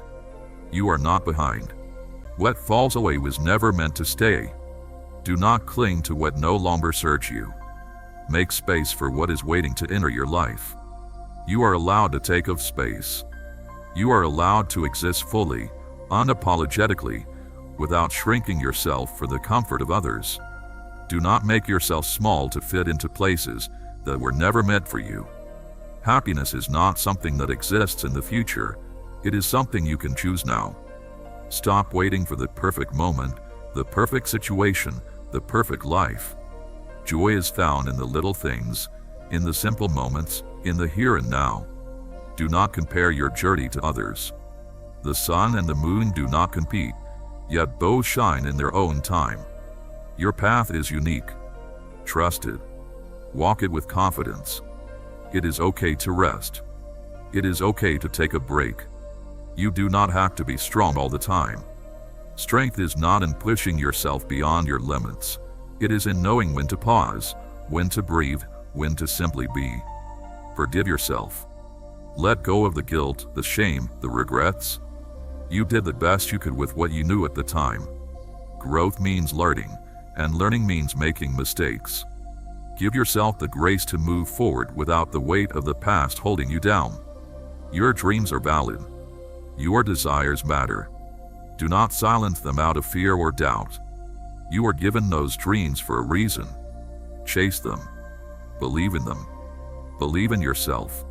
You are not behind. What falls away was never meant to stay. Do not cling to what no longer serves you. Make space for what is waiting to enter your life. You are allowed to take up space. You are allowed to exist fully, unapologetically, without shrinking yourself for the comfort of others. Do not make yourself small to fit into places that were never meant for you. Happiness is not something that exists in the future. It is something you can choose now. Stop waiting for the perfect moment, the perfect situation, the perfect life. Joy is found in the little things, in the simple moments, in the here and now. Do not compare your journey to others. The sun and the moon do not compete, yet both shine in their own time. Your path is unique. Trust it. Walk it with confidence. It is okay to rest. It is okay to take a break. You do not have to be strong all the time. Strength is not in pushing yourself beyond your limits. It is in knowing when to pause, when to breathe, when to simply be. Forgive yourself. Let go of the guilt, the shame, the regrets. You did the best you could with what you knew at the time. Growth means learning, and learning means making mistakes. Give yourself the grace to move forward without the weight of the past holding you down. Your dreams are valid. Your desires matter. Do not silence them out of fear or doubt. You were given those dreams for a reason. Chase them. Believe in them. Believe in yourself.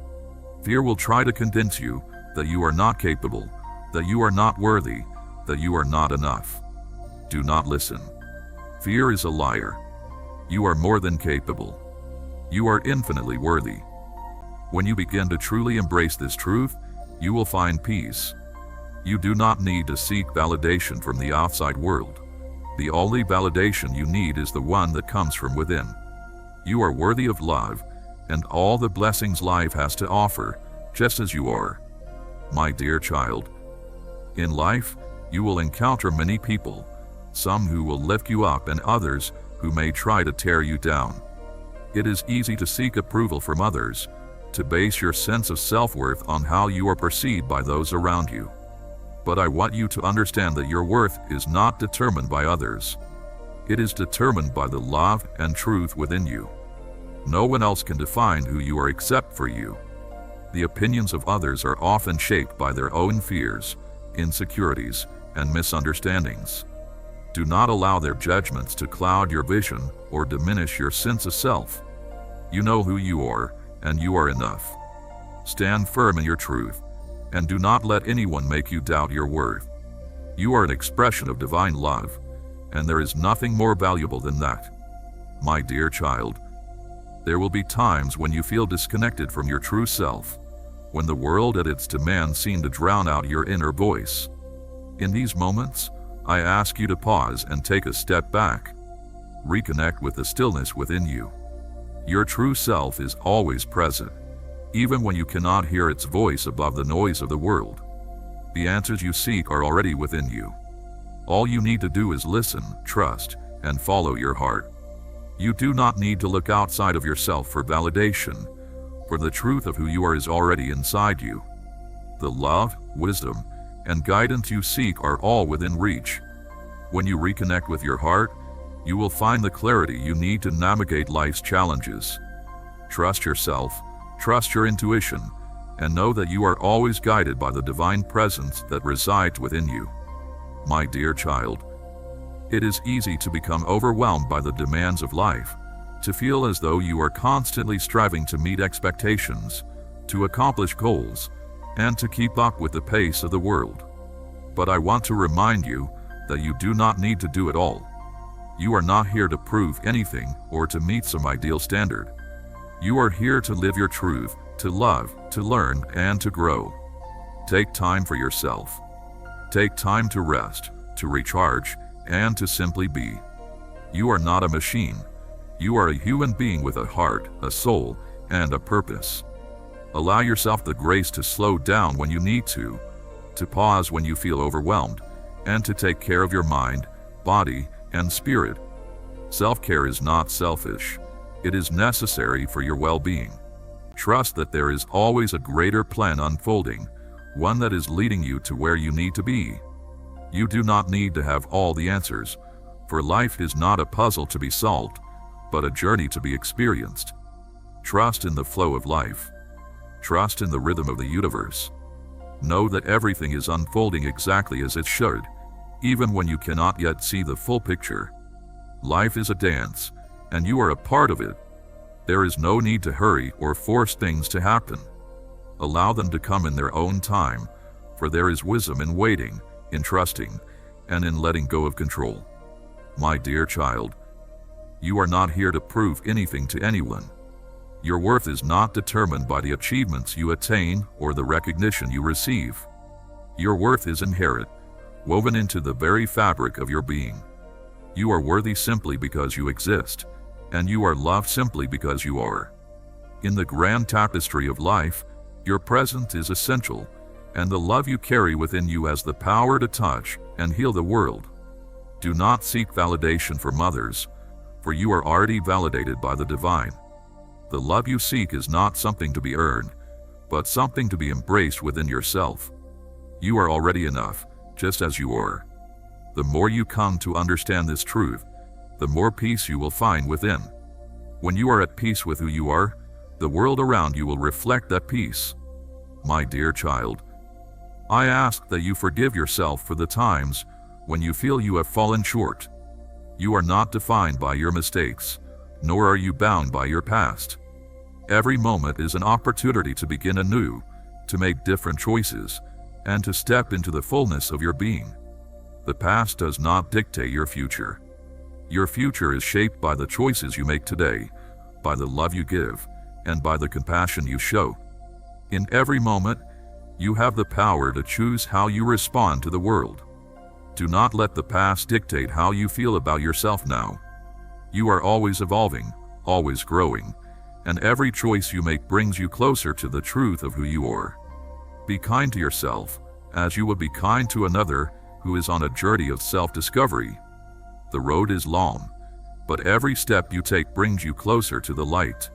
Fear will try to convince you that you are not capable, that you are not worthy, that you are not enough. Do not listen. Fear is a liar. You are more than capable. You are infinitely worthy. When you begin to truly embrace this truth, you will find peace. You do not need to seek validation from the outside world. The only validation you need is the one that comes from within. You are worthy of love and all the blessings life has to offer, just as you are. My dear child, in life, you will encounter many people, some who will lift you up and others who may try to tear you down. It is easy to seek approval from others, to base your sense of self-worth on how you are perceived by those around you. But I want you to understand that your worth is not determined by others. It is determined by the love and truth within you. No one else can define who you are except for you. The opinions of others are often shaped by their own fears, insecurities, and misunderstandings. Do not allow their judgments to cloud your vision or diminish your sense of self. You know who you are, and you are enough. Stand firm in your truth, and do not let anyone make you doubt your worth. You are an expression of divine love, and there is nothing more valuable than that. My dear child, there will be times when you feel disconnected from your true self, when the world at its demands seem to drown out your inner voice. In these moments, I ask you to pause and take a step back. Reconnect with the stillness within you. Your true self is always present, even when you cannot hear its voice above the noise of the world. The answers you seek are already within you. All you need to do is listen, trust, and follow your heart. You do not need to look outside of yourself for validation, for the truth of who you are is already inside you. The love, wisdom, and guidance you seek are all within reach. When you reconnect with your heart, you will find the clarity you need to navigate life's challenges. Trust yourself, trust your intuition, and know that you are always guided by the divine presence that resides within you. My dear child, it is easy to become overwhelmed by the demands of life, to feel as though you are constantly striving to meet expectations, to accomplish goals, and to keep up with the pace of the world. But I want to remind you that you do not need to do it all. You are not here to prove anything or to meet some ideal standard. You are here to live your truth, to love, to learn, and to grow. Take time for yourself. Take time to rest, to recharge, and to simply be. You are not a machine. You are a human being with a heart, a soul, and a purpose. Allow yourself the grace to slow down when you need to pause when you feel overwhelmed, and to take care of your mind, body, and spirit. Self-care is not selfish. It is necessary for your well-being. Trust that there is always a greater plan unfolding, one that is leading you to where you need to be. You do not need to have all the answers, for life is not a puzzle to be solved, but a journey to be experienced. Trust in the flow of life. Trust in the rhythm of the universe. Know that everything is unfolding exactly as it should, even when you cannot yet see the full picture. Life is a dance, and you are a part of it. There is no need to hurry or force things to happen. Allow them to come in their own time, for there is wisdom in waiting, in trusting, and in letting go of control. My dear child, you are not here to prove anything to anyone. Your worth is not determined by the achievements you attain or the recognition you receive. Your worth is inherent, woven into the very fabric of your being. You are worthy simply because you exist, and you are loved simply because you are. In the grand tapestry of life, your presence is essential, and the love you carry within you has the power to touch and heal the world. Do not seek validation from others, for you are already validated by the divine. The love you seek is not something to be earned, but something to be embraced within yourself. You are already enough, just as you are. The more you come to understand this truth, the more peace you will find within. When you are at peace with who you are, the world around you will reflect that peace. My dear child, I ask that you forgive yourself for the times when you feel you have fallen short. You are not defined by your mistakes, nor are you bound by your past. Every moment is an opportunity to begin anew, to make different choices, and to step into the fullness of your being. The past does not dictate your future. Your future is shaped by the choices you make today, by the love you give, and by the compassion you show. In every moment, you have the power to choose how you respond to the world. Do not let the past dictate how you feel about yourself now. You are always evolving, always growing, and every choice you make brings you closer to the truth of who you are. Be kind to yourself, as you would be kind to another who is on a journey of self-discovery. The road is long, but every step you take brings you closer to the light.